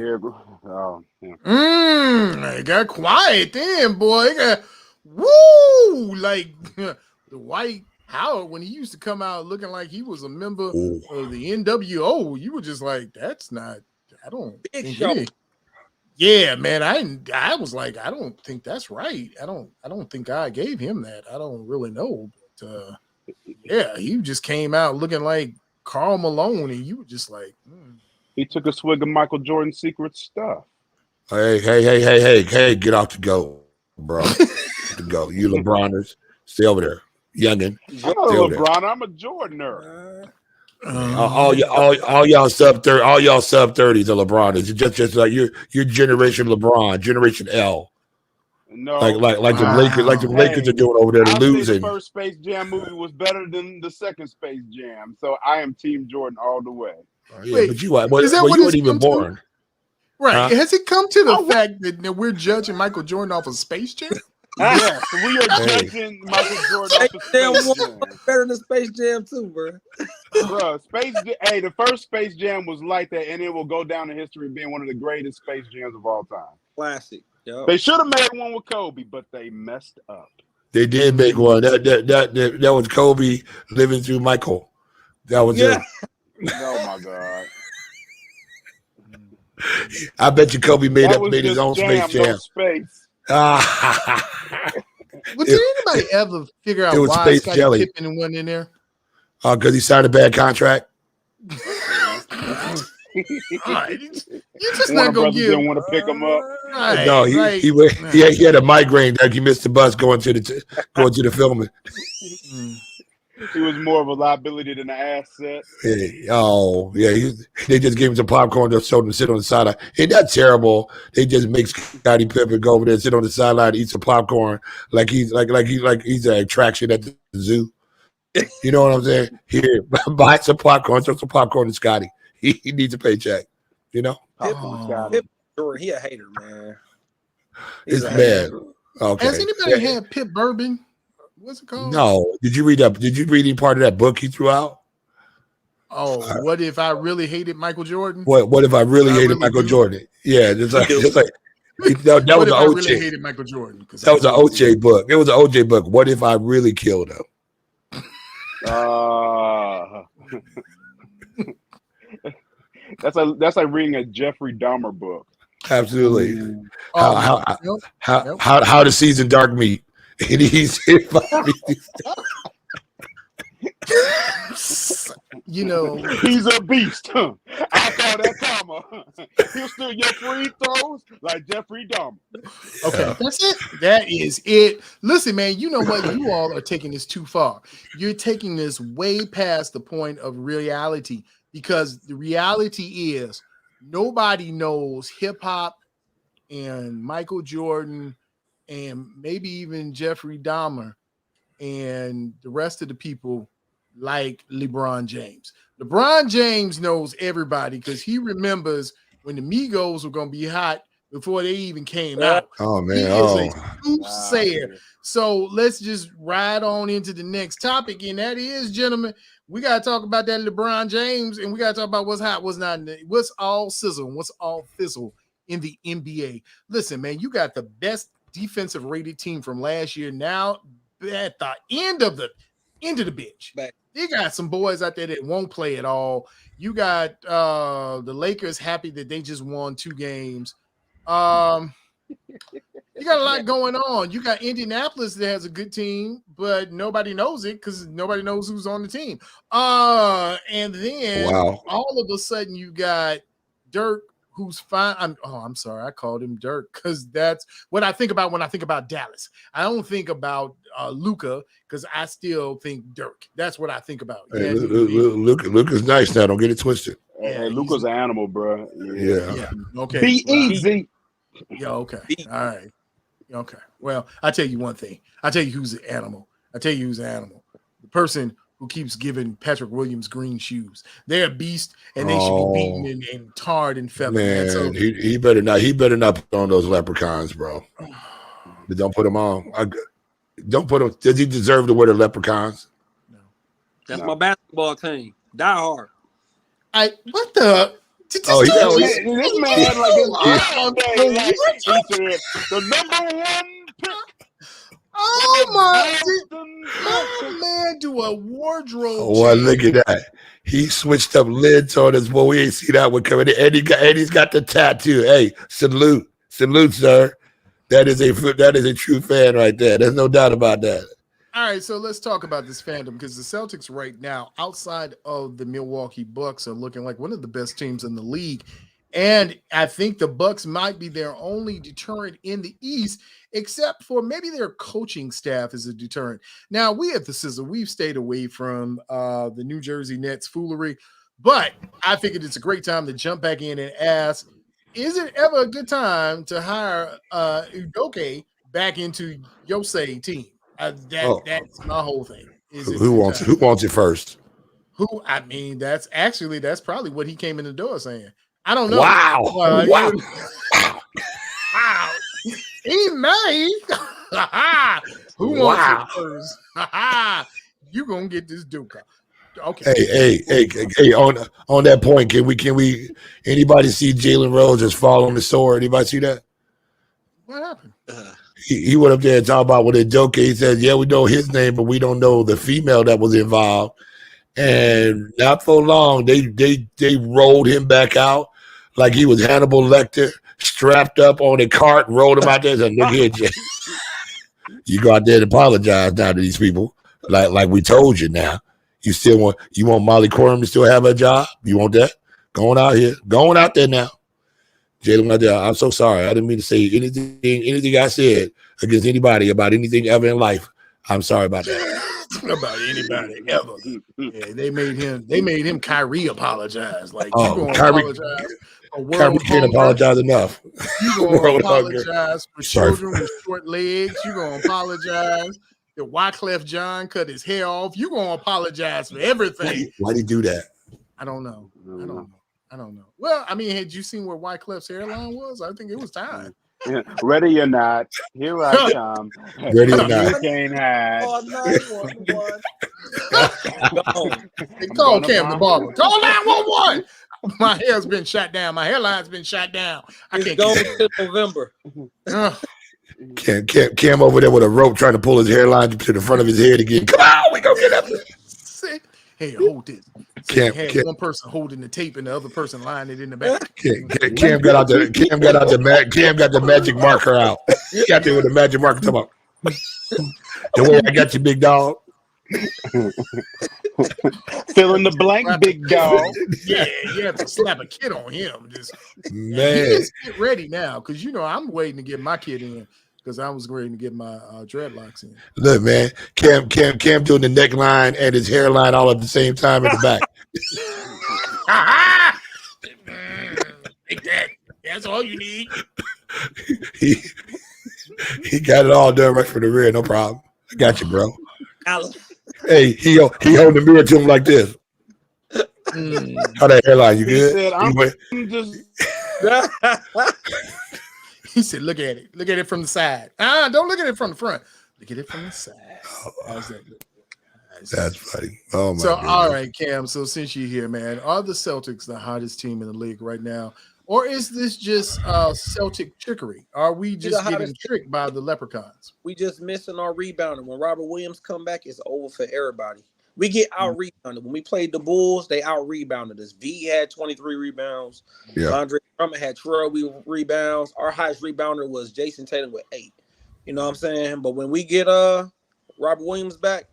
It got quiet then, boy. It got woo like the White Howard when he used to come out looking like he was a member of the NWO. You were just like, that's not. I don't think it. Yeah, man. I was like, I don't think that's right. I don't think I gave him that. I don't really know, but yeah, he just came out looking like Karl Malone, and you were just like. He took a swig of Michael Jordan's secret stuff. Hey, get off the go, bro. To go. You LeBroners, stay over there. Youngin. I'm not a LeBron, I'm a Jordaner. All y'all sub 30s are LeBroners. Just like your generation LeBron, generation L. No, like the Lakers are doing over there. They're losing. The first Space Jam movie was better than the second Space Jam, so I am Team Jordan all the way. Yeah, wait, but you weren't even born. Right. Huh? Has it come to the fact that we're judging Michael Jordan off of Space Jam? Yes, we are judging Michael Jordan off of Space Jam. Better than Space Jam too, bro. Bro, the first Space Jam was like that, and it will go down in history being one of the greatest Space Jams of all time. Classic. Yep. They should have made one with Kobe, but they messed up. They did make one. That was Kobe living through Michael. That was it. Oh my God! I bet you Kobe made his own Space Jam. Space. Well, did anybody ever figure out why Scottie Pippen wasn't in there? Because he signed a bad contract. You're just not gonna give. Didn't want to pick him up. Right, no, he had a migraine. Like he missed the bus going to the filming. He was more of a liability than an asset. They just gave him some popcorn to show him to sit on the sideline. Ain't that terrible? They just make Scottie Pippen go over there and sit on the sideline, eat some popcorn like he's an attraction at the zoo. You know what I'm saying? Here, buy some popcorn, throw some popcorn to Scottie. He needs a paycheck. You know? He a hater, man. It's bad. Okay. Has anybody had Pip Bourbon? What's it called? No. Did you read any part of that book he threw out? Oh, what if I really hated Michael Jordan? What if I really hated Michael Jordan? Yeah, that was an OJ. I really hated Michael Jordan. That was an OJ book. It was an OJ book. What if I really killed him? That's like reading a Jeffrey Dahmer book. Absolutely. How to season dark meat. And he's he's a beast. Huh? I call that karma. He'll steal your free throws like Jeffrey Dahmer. Okay, that's it. That is it. Listen, man, you know what? You all are taking this too far. You're taking this way past the point of reality because the reality is nobody knows hip hop and Michael Jordan and maybe even Jeffrey Dahmer and the rest of the people like LeBron James. LeBron James knows everybody because he remembers when the Migos were going to be hot before they even came out. Oh, man. He is a soothsayer. So let's just ride on into the next topic. And that is, gentlemen, we got to talk about that LeBron James, and we got to talk about what's hot, what's not, what's all sizzle, and what's all fizzle in the NBA. Listen, man, you got the best defensive rated team from last year now at the end of the bench. You got some boys out there that won't play at all. You got the Lakers happy that they just won 2 games. You got a lot going on. You got Indianapolis that has a good team, but nobody knows it because nobody knows who's on the team. And then all of a sudden you got Dirk, who's fine. I'm sorry, I called him Dirk because that's what I think about when I think about Dallas. I don't think about Luka because I still think Dirk. That's what I think about. Hey, Luka's nice now. Don't get it twisted. Hey, Luka's an animal, bro. Yeah. Okay. Be easy. Yeah. Okay. All right. Okay. Well, I'll tell you one thing. I'll tell you who's an animal. The person who keeps giving Patrick Williams green shoes. They're a beast, and they should be beaten and tarred and feathered. Man, so, he better not. He better not put on those leprechauns, bro. Don't put them on. Don't put them. Does he deserve to wear the leprechauns? No. That's my basketball team. Die hard. What the? This man had like the number 1 pick. My man do a wardrobe. Oh, well, look at that. He switched up lids on his boy. We ain't see that one coming in. And he's got the tattoo. Hey, salute, sir. That is a true fan right there. There's no doubt about that. All right, so let's talk about this fandom because the Celtics right now, outside of the Milwaukee Bucks, are looking like one of the best teams in the league. And I think the Bucks might be their only deterrent in the East, except for maybe their coaching staff is a deterrent. Now, we at the Sizzle, we've stayed away from the New Jersey Nets foolery, but I figured it's a great time to jump back in and ask, is it ever a good time to hire Udoka back into Yosei team? That's my whole thing. Who wants it first? That's probably what he came in the door saying. I don't know. Wow. Wow. He may. Who wants it first? You gonna get this Duca. Okay. Hey. On that point, can we? Anybody see Jalen Rose just fall on the sword? Anybody see that? What happened? He went up there and talked about with Udoka. He said, "Yeah, we know his name, but we don't know the female that was involved." And not for long, they rolled him back out like he was Hannibal Lecter, strapped up on a cart, rolled him out there. And said, "Look here, Jay. You go out there and apologize now to these people, like we told you. Now you want Molly Quorum to still have a job? You want that? Going out there now." Jalen, I'm so sorry. I didn't mean to say anything I said against anybody about anything ever in life. I'm sorry about that. About anybody ever. Yeah, they made him Kyrie apologize. Like, you gonna Kyrie, apologize for world Kyrie can't apologize enough. You gonna apologize for children with short legs. You gonna apologize that Wyclef John cut his hair off. You gonna apologize for everything. Why'd he do that? I don't know. Well, I mean, had you seen where Wyclef's hairline was? I think it was time. Yeah. Ready or not, here I come. Ready or not. You can't hide. Call Cam the barber. Call 911. My hair's been shot down. My hairline's been shot down. I can't go until November. Cam over there with a rope trying to pull his hairline to the front of his head again. Come on, we gonna get up there. Hey, hold this. Cam, one person holding the tape and the other person lying it in the back. Cam got the magic marker out. He got there with the magic marker. Come on. The way I got you, big dog. Fill in the blank, big dog. Yeah, you have to slap a kid on him. Just get ready now, because I'm waiting to get my kid in. Because I was ready to get my dreadlocks in. Look, man, Cam doing the neckline and his hairline all at the same time at the back. Take that. That's all you need. he got it all done right from the rear, no problem. I got you, bro. Alice. Hey, he holding the mirror to him like this. How that hairline? You good? Said, I'm just. He said, "Look at it. Look at it from the side. Don't look at it from the front. Look at it from the side." How's that look? That's funny. Oh my! So, goodness. all right, Cam. So, since you're here, man, are the Celtics the hottest team in the league right now, or is this just Celtic trickery? Are we just getting tricked by the Leprechauns? We just missing our rebounding. When Robert Williams come back, it's over for everybody. We get out rebounded. When we played the Bulls, they out rebounded us. V had 23 rebounds. Yeah. Andre Drummond had 12 rebounds. Our highest rebounder was Jason Tatum with 8. You know what I'm saying? But when we get Robert Williams back,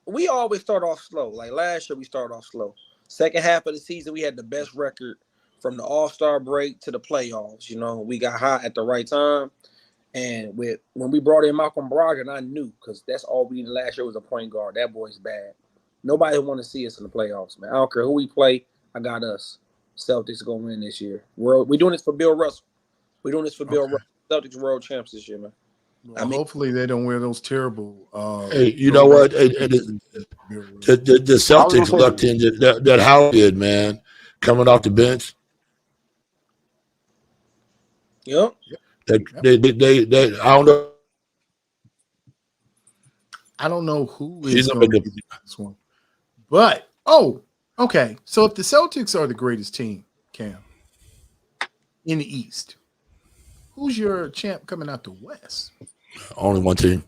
we always start off slow. Like last year, we started off slow. Second half of the season, we had the best record from the All-Star break to the playoffs. You know, we got hot at the right time. And when we brought in Malcolm Brogdon, I knew, because that's all we needed last year was a point guard. That boy's bad. Nobody want to see us in the playoffs, man. I don't care who we play. I got us. Celtics are going to win this year. We're doing this for Bill Russell. We're doing this for Bill Russell. Celtics world champs this year, man. Well, hopefully they don't wear those terrible. Hey, you know what? The Celtics lucked in that Howard did, man, coming off the bench. Yep. They I don't know. I don't know who is going to be this one. But, okay. So if the Celtics are the greatest team, Cam, in the East, who's your champ coming out the West? Only one team.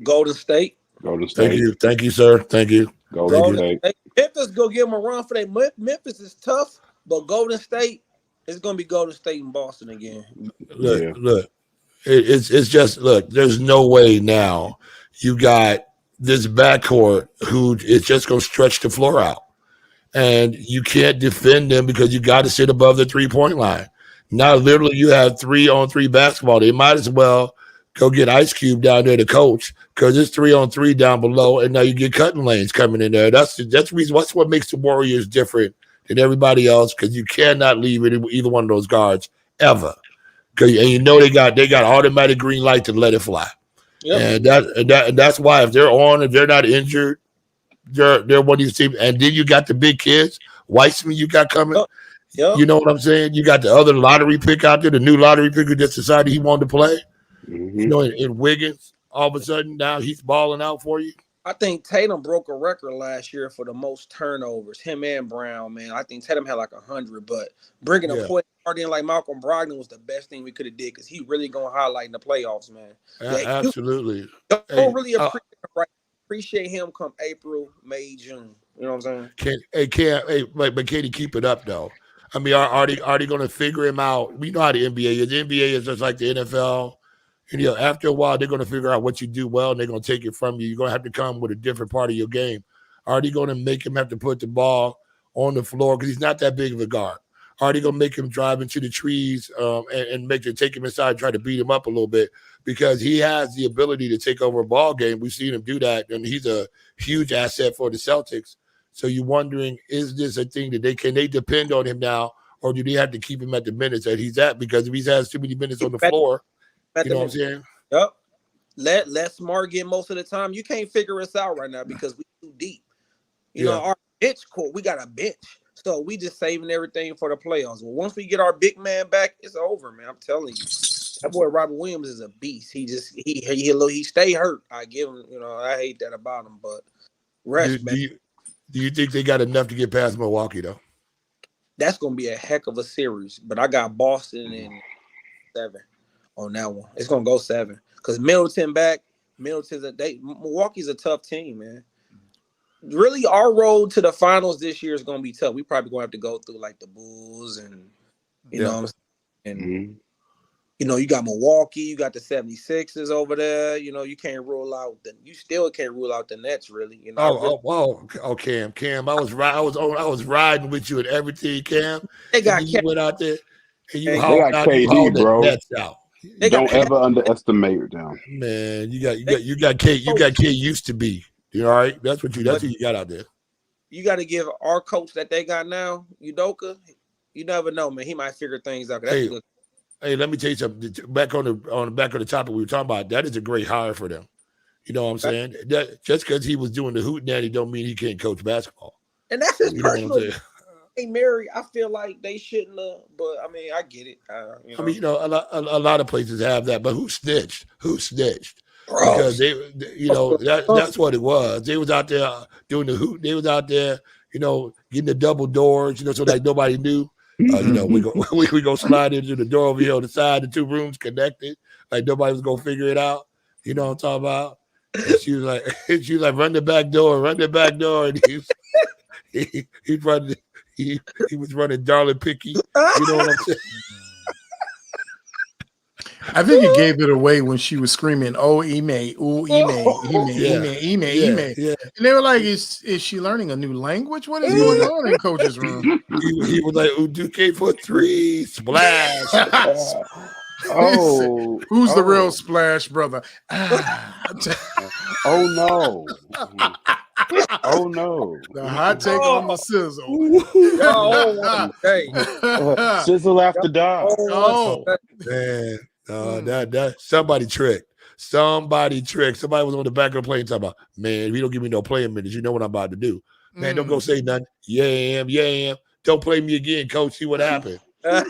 Golden State. Thank you, sir. Thank you. Golden State. Memphis go give them a run for that. Memphis is tough, but Golden State is going to be Golden State and Boston again. Look. It's just, look, there's no way now you got this backcourt who is just going to stretch the floor out. And you can't defend them because you got to sit above the three-point line. Now, literally, you have 3-on-3 basketball. They might as well go get Ice Cube down there to coach because it's 3-on-3 down below, and now you get cutting lanes coming in there. That's the reason. That's what makes the Warriors different than everybody else, because you cannot leave either one of those guards ever. And you know they got automatic green light to let it fly. Yep. And that's why if they're on, if they're not injured, they're one of these teams. And then you got the big kids, Weissman, you got coming. Yep. You know what I'm saying? You got the other lottery pick out there, the new lottery pick who just decided he wanted to play. Mm-hmm. You know, in Wiggins, all of a sudden now he's balling out for you. I think Tatum broke a record last year for the most turnovers. Him and Brown, man. I think Tatum had like 100, but bringing a point guard in like Malcolm Brogdon was the best thing we could have did, because he really gonna highlight in the playoffs, man. Absolutely. You don't really appreciate him come April, May, June. You know what I'm saying? But can he keep it up though? I mean, are they going to figure him out? We know how the NBA is. The NBA is just like the NFL. And, you know, after a while, they're going to figure out what you do well, and they're going to take it from you. You're going to have to come with a different part of your game. Are they going to make him have to put the ball on the floor because he's not that big of a guard? Are they going to make him drive into the trees and take him inside and try to beat him up a little bit? Because he has the ability to take over a ball game. We've seen him do that, and he's a huge asset for the Celtics. So you're wondering, is this a thing that can they depend on him now, or do they have to keep him at the minutes that he's at? Because if he has too many minutes on the floor, you know what I'm saying? Yep. Let Smart get most of the time. You can't figure us out right now because we too deep. You know, our bench core, we got a bench. So we just saving everything for the playoffs. Well, once we get our big man back, it's over, man. I'm telling you. That boy Robert Williams is a beast. He stay hurt. I give him, I hate that about him, but rest, man. Do you think they got enough to get past Milwaukee, though? That's going to be a heck of a series. But I got Boston in 7 on that one. It's going to go 7. Because Middleton back. Milwaukee's a tough team, man. Really, our road to the finals this year is going to be tough. We probably going to have to go through, like, the Bulls and, you know what I'm saying? And, you got Milwaukee, you got the 76ers over there. You can't rule out you still can't rule out the Nets, really. Cam, I was riding with you and everything, Cam. They got you went out there and you got KD, bro. The Nets out. Don't ever underestimate them. Man, you got K used to be. You all right? That's what you got out there. You got to give our coach that they got now, Udoka. You never know, man. He might figure things out. That's good. Hey, let me tell you something. Back on the topic we were talking about, that is a great hire for them. You know what I'm saying? That just because he was doing the hootenanny don't mean he can't coach basketball. And that's his personal. Hey, Mary, I feel like they shouldn't have, but I mean, I get it. I mean, a lot of places have that, but who snitched? Who snitched? Bro. Because that's what it was. They was out there doing the hoot. They was out there, getting the double doors, so like nobody knew. We go slide into the door over here on the side, the two rooms connected, like nobody was gonna figure it out. You know what I'm talking about? And she was like, run the back door, and he was running Darling Picky. You know what I'm saying? I think he gave it away when she was screaming, "Oh, Ime, ooh, Ime." And they were like, "Is she learning a new language? What is going on in coach's room?" He was like, "Uduke for 3, splash." Who's the real splash brother? Oh no! Oh no! The hot take on the sizzle. Sizzle after dark. Man. That somebody tricked. Somebody was on the back of the plane talking about, man, if you don't give me no playing minutes, you know what I'm about to do. Man, don't go say nothing. Yeah, I am. Don't play me again, coach. See what happened. Heard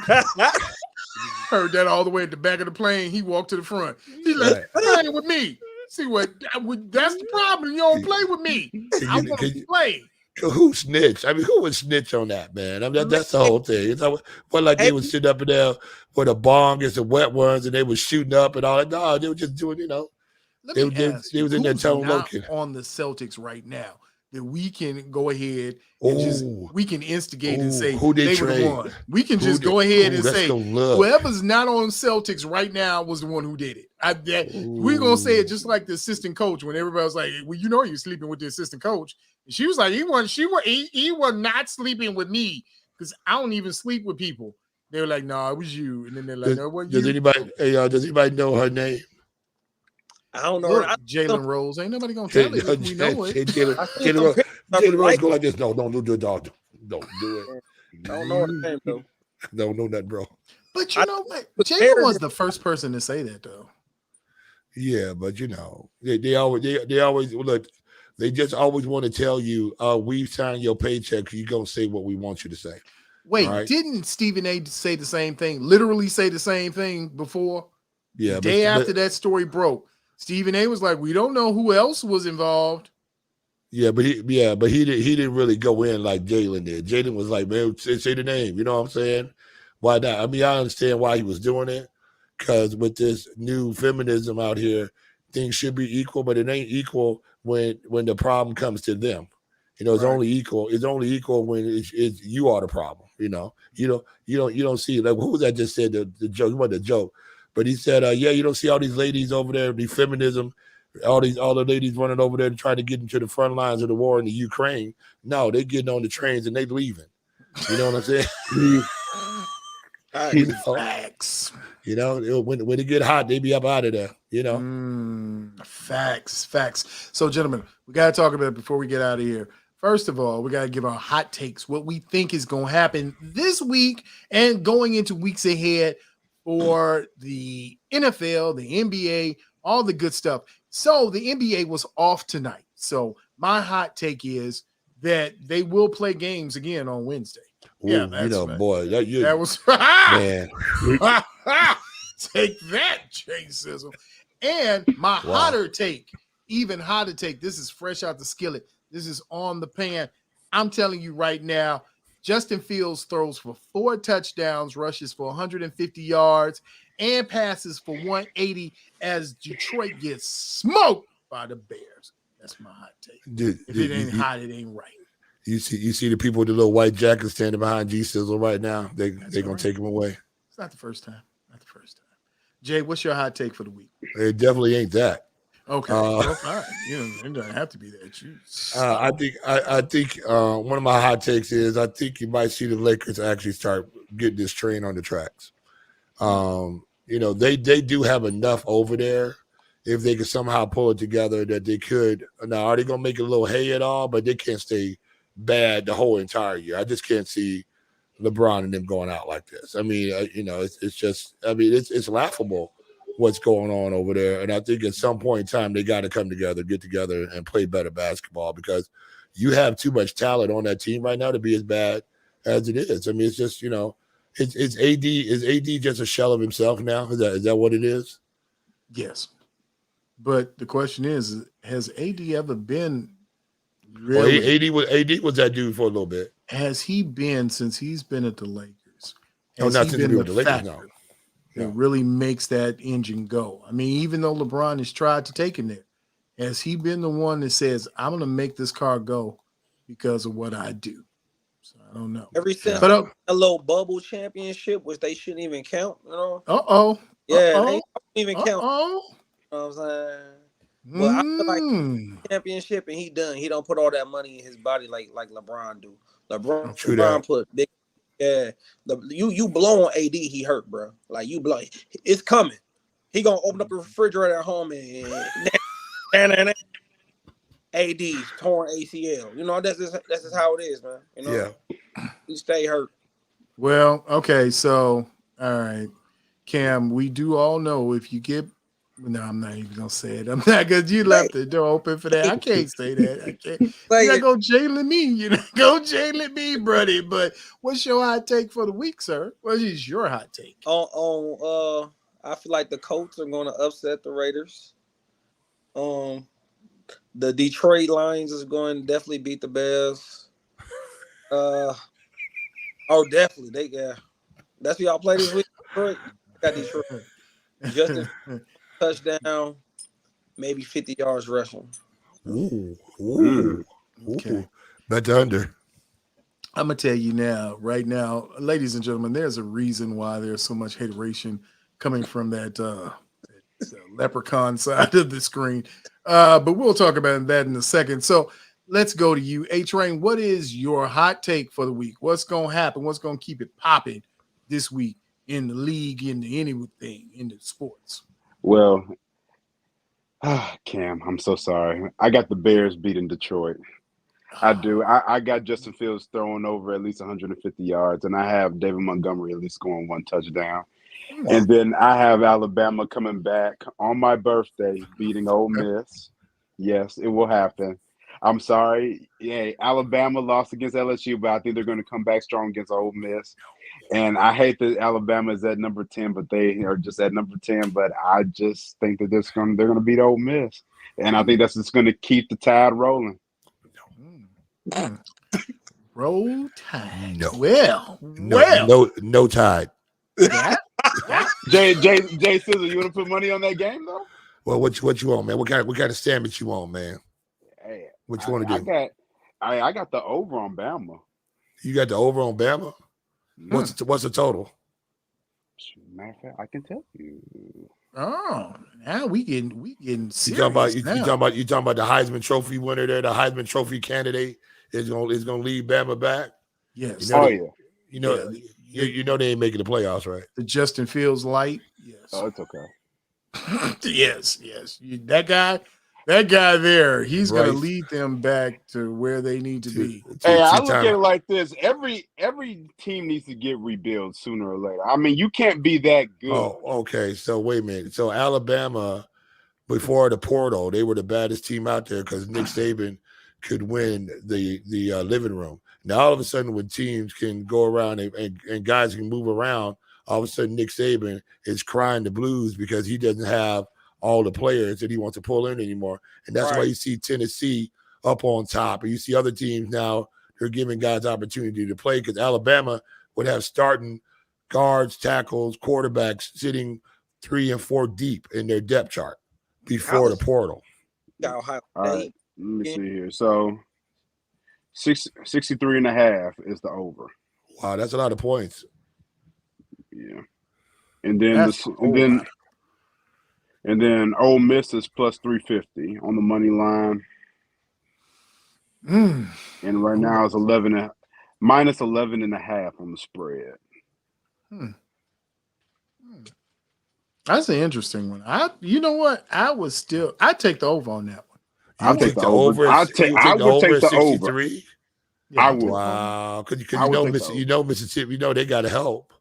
that all the way at the back of the plane. He walked to the front. He's like, playing with me. See what? That's the problem. You don't play with me. I want to play. Who snitched? I mean, who would snitch on that, man? I mean, that's the whole thing. It's like they was sitting up in there with a bong and some wet ones, and they was shooting up and all that. No, they were just doing, They was in their tone looking on the Celtics right now. That we can go ahead and we can instigate and say who they trade. Won. We can just go ahead and say whoever's not on Celtics right now was the one who did it. We're gonna say it just like the assistant coach when everybody was like, "Well, you're sleeping with the assistant coach." And she was like, "He was not sleeping with me because I don't even sleep with people." They were like, "No, it was you." And then they're like, "No, it wasn't you." Does anybody know her name? I don't know. Jalen Rose. Ain't nobody gonna tell it. We know it. Jalen Rose go like this. No, don't do it, dog. Don't do it. I don't know her name though. Don't know that, bro. But you know what? Jalen was the first person to say that though. Yeah, but they always look. They just always want to tell you, we signed your paycheck. You're gonna say what we want you to say. Wait, right? Didn't Stephen A. say the same thing? Literally say the same thing before? Yeah. The day after that story broke. Stephen A. was like, we don't know who else was involved. Yeah, but he didn't really go in like Jalen did. Jalen was like, man, say the name. You know what I'm saying? Why not? I mean, I understand why he was doing it, because with this new feminism out here, things should be equal, but it ain't equal when the problem comes to them. It's only equal. It's only equal when it's you are the problem. You don't see, like, who was that just said the joke? It wasn't a joke. But he said, you don't see all these ladies over there, the feminism, all the ladies running over there to try to get into the front lines of the war in the Ukraine. No, they getting on the trains and they leaving. You know what I'm saying? Facts. When it get hot, they be up out of there. Facts. So, gentlemen, we got to talk about it before we get out of here. First of all, we got to give our hot takes, what we think is going to happen this week and going into weeks ahead for the NFL, the NBA, all the good stuff. So the NBA was off tonight. So my hot take is that they will play games again on Wednesday. Ooh, boy, that was man. Take that, Jay Sizzle. And my hotter take, even hotter take. This is fresh out the skillet. This is on the pan. I'm telling you right now, Justin Fields throws for 4 touchdowns, rushes for 150 yards, and passes for 180 as Detroit gets smoked by the Bears. That's my hot take. If it ain't hot, it ain't right. You see the people with the little white jackets standing behind G Sizzle right now. They're gonna take him away. It's not the first time. Jay, what's your hot take for the week? It definitely ain't that. Okay, fine. It doesn't have to be that. I think one of my hot takes is I think you might see the Lakers actually start getting this train on the tracks. They do have enough over there if they could somehow pull it together that they could. Now, are they gonna make it a little hay at all? But they can't stay bad the whole entire year. I just can't see LeBron and them going out like this. I mean, it's just, I mean, it's laughable what's going on over there. And I think at some point in time, they got to come together, get together, and play better basketball because you have too much talent on that team right now to be as bad as it is. I mean, it's just, is AD just a shell of himself now? Is that what it is? Yes. But the question is, has AD ever been really? Well, AD was that dude for a little bit. Has he been, since he's been at the Lakers? Not since he's been with the Lakers now. It really makes that engine go. I mean, even though LeBron has tried to take him there, has he been the one that says, I'm going to make this car go because of what I do? So I don't know. Every since a little bubble championship, which they shouldn't even count, Yeah, they don't even count. You know what I'm saying? But I feel like championship and he done. He don't put all that money in his body like LeBron do. LeBron put big. Yeah, you blow on AD, he hurt, bro. Like you blow, it's coming. He gonna open up the refrigerator at home and AD torn ACL. You know that's just how it is, man. You know, he stay hurt. Well, okay, so all right, Cam, we do all know if you get. No, I'm not even gonna say it. I'm not because you left the door open for that. I can't say that. I can't. You gotta go Jalen me. You know, go Jalen me, buddy. But what's your hot take for the week, sir? What is your hot take? I feel like the Colts are gonna upset the Raiders. The Detroit Lions is going to definitely beat the Bears. Definitely. That's who y'all play this week. Detroit. Got Detroit. Justin. Touchdown, maybe 50 yards rushing. Okay. Bet the under. I'm going to tell you now, right now, ladies and gentlemen, there's a reason why there's so much hateration coming from that leprechaun side of the screen. But we'll talk about that in a second. So let's go to you. A-Train, what is your hot take for the week? What's going to happen? What's going to keep it popping this week in the league, in anything, in the sports? Well, Cam, I'm so sorry. I got the Bears beating Detroit. I do. I got Justin Fields throwing over at least 150 yards, and I have David Montgomery at least scoring one touchdown. And then I have Alabama coming back on my birthday, beating Ole Miss. Yes, it will happen. I'm sorry. Yeah, Alabama lost against LSU, but I think they're going to come back strong against Ole Miss. And I hate that Alabama is at number 10, but they are just at number 10. But I just think that they're going to beat Ole Miss, and I think that's just going to keep the tide rolling. Roll Tide. No. No Tide. Jay Sizzle, you want to put money on that game though? Well, what you want, man? What kind of sandwich you want, man? Hey, what you want to do? I got the over on Bama. You got the over on Bama? What's the total? Matter of fact, I can tell you. Oh, now we getting serious. You talking about the Heisman Trophy winner there, the Heisman Trophy candidate is gonna lead Bama back? Yes. You know they ain't making the playoffs, right? The Justin Fields light. Yes. Oh, it's okay. yes. That guy there, he's going to lead them back to where they need to be. Hey, I look at it like this. Every team needs to get rebuilt sooner or later. I mean, you can't be that good. Oh, okay. So wait a minute. So Alabama, before the portal, they were the baddest team out there because Nick Saban could win the living room. Now, all of a sudden, when teams can go around and guys can move around, all of a sudden Nick Saban is crying the blues because he doesn't have all the players that he wants to pull in anymore. And that's why you see Tennessee up on top. And you see other teams now, they're giving guys opportunity to play because Alabama would have starting guards, tackles, quarterbacks sitting 3 and 4 deep in their depth chart before the portal. All right, let me see here. So 63.5 is the over. Wow, that's a lot of points. Yeah. And then Ole Miss is plus 350 on the money line. And right now it's minus 11.5 on the spread. That's an interesting one. You know what? I take the over on that one. I take the over. I would take the over. Yeah, I would. Wow, because Mississippi, they got to help.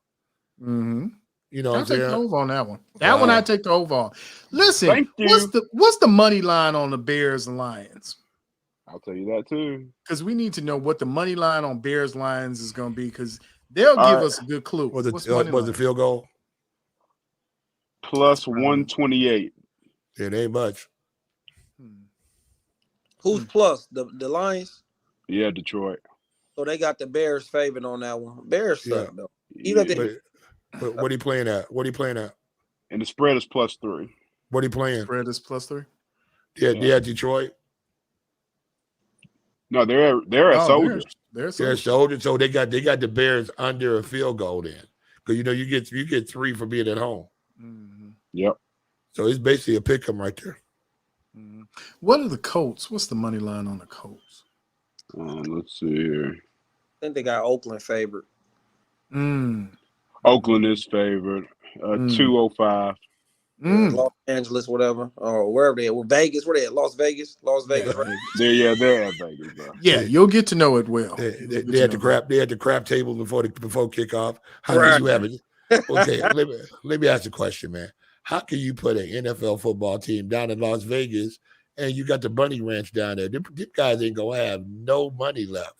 Mm-hmm. You know, I'll take the over on that one. Wow. One I take the over on. Listen, what's the money line on the Bears and Lions? I'll tell you that too. Because we need to know what the money line on Bears Lions is going to be, because they'll give us a good clue. Was the field goal? Plus 128. It ain't much. Who's plus? The Lions? Yeah, Detroit. So they got the Bears favored on that one. Bears suck though. But what are you playing at? And the spread is +3. What are you playing? Spread is +3. Yeah, Detroit. No, they're at Soldiers. They're Soldiers. So they got the Bears under a field goal then, because you get 3 for being at home. Mm-hmm. Yep. So it's basically a pick 'em right there. Mm-hmm. What are the Colts? What's the money line on the Colts? Let's see here. I think they got Oakland favored. Oakland is favored. 205. Los Angeles, whatever, or wherever they at. Well, Vegas, where they at? Las Vegas, right? They're at Vegas, bro. Yeah, you'll get to know it well. They had the crap table before kickoff. How did you have it? Okay, let me ask a question, man. How can you put an NFL football team down in Las Vegas and you got the Bunny Ranch down there? Them guys ain't gonna have no money left.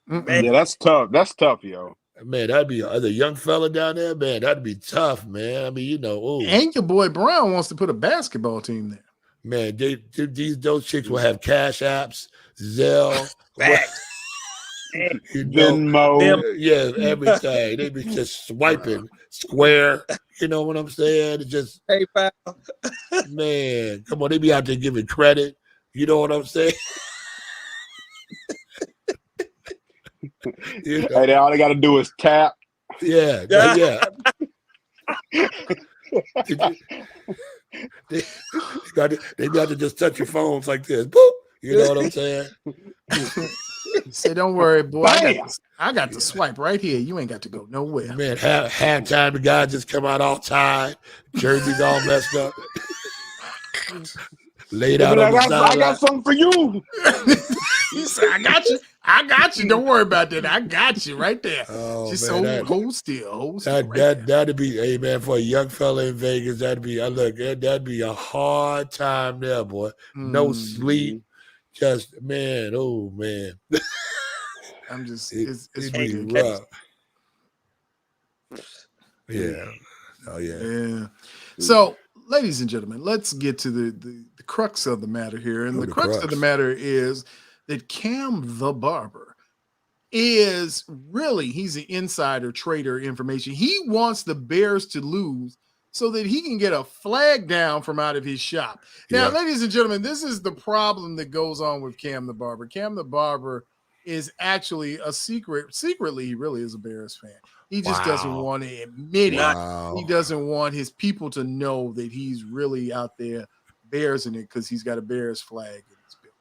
Man. Yeah, that's tough. That's tough, yo. Man, that'd be a young fella down there, man. That'd be tough, man. I mean, ooh. And your boy Brown wants to put a basketball team there. Man, those chicks will have cash apps, Zelle, Venmo. Yeah, everything. They be just swiping Square. You know what I'm saying? It's just PayPal. Man, come on, they be out there giving credit. You know what I'm saying? Hey, all they got to do is tap. Yeah. They got to just touch your phones like this. Boop. You know what I'm saying? Say, don't worry, boy. I got the swipe right here. You ain't got to go nowhere. Man, halftime, the guy just come out all tired, jerseys all messed up, laid out on the sideline. I got something for you. He said, I got you. Don't worry about that. I got you right there. Oh, just man, hold still. That'd be, hey man, for a young fella in Vegas, that'd be a hard time there, boy. No sleep. Just man, oh man. I'm just it's ridiculous. Rough. Yeah. Oh yeah. Yeah. So, ladies and gentlemen, let's get to the crux of the matter here. And the crux of the matter is that Cam the Barber is really, he's an insider trader information. He wants the Bears to lose so that he can get a flag down from out of his shop. Now, ladies and gentlemen, this is the problem that goes on with Cam the Barber. Cam the Barber is actually secretly, he really is a Bears fan. He just doesn't want to admit it. He doesn't want his people to know that he's really out there Bears in it because he's got a Bears flag in his building.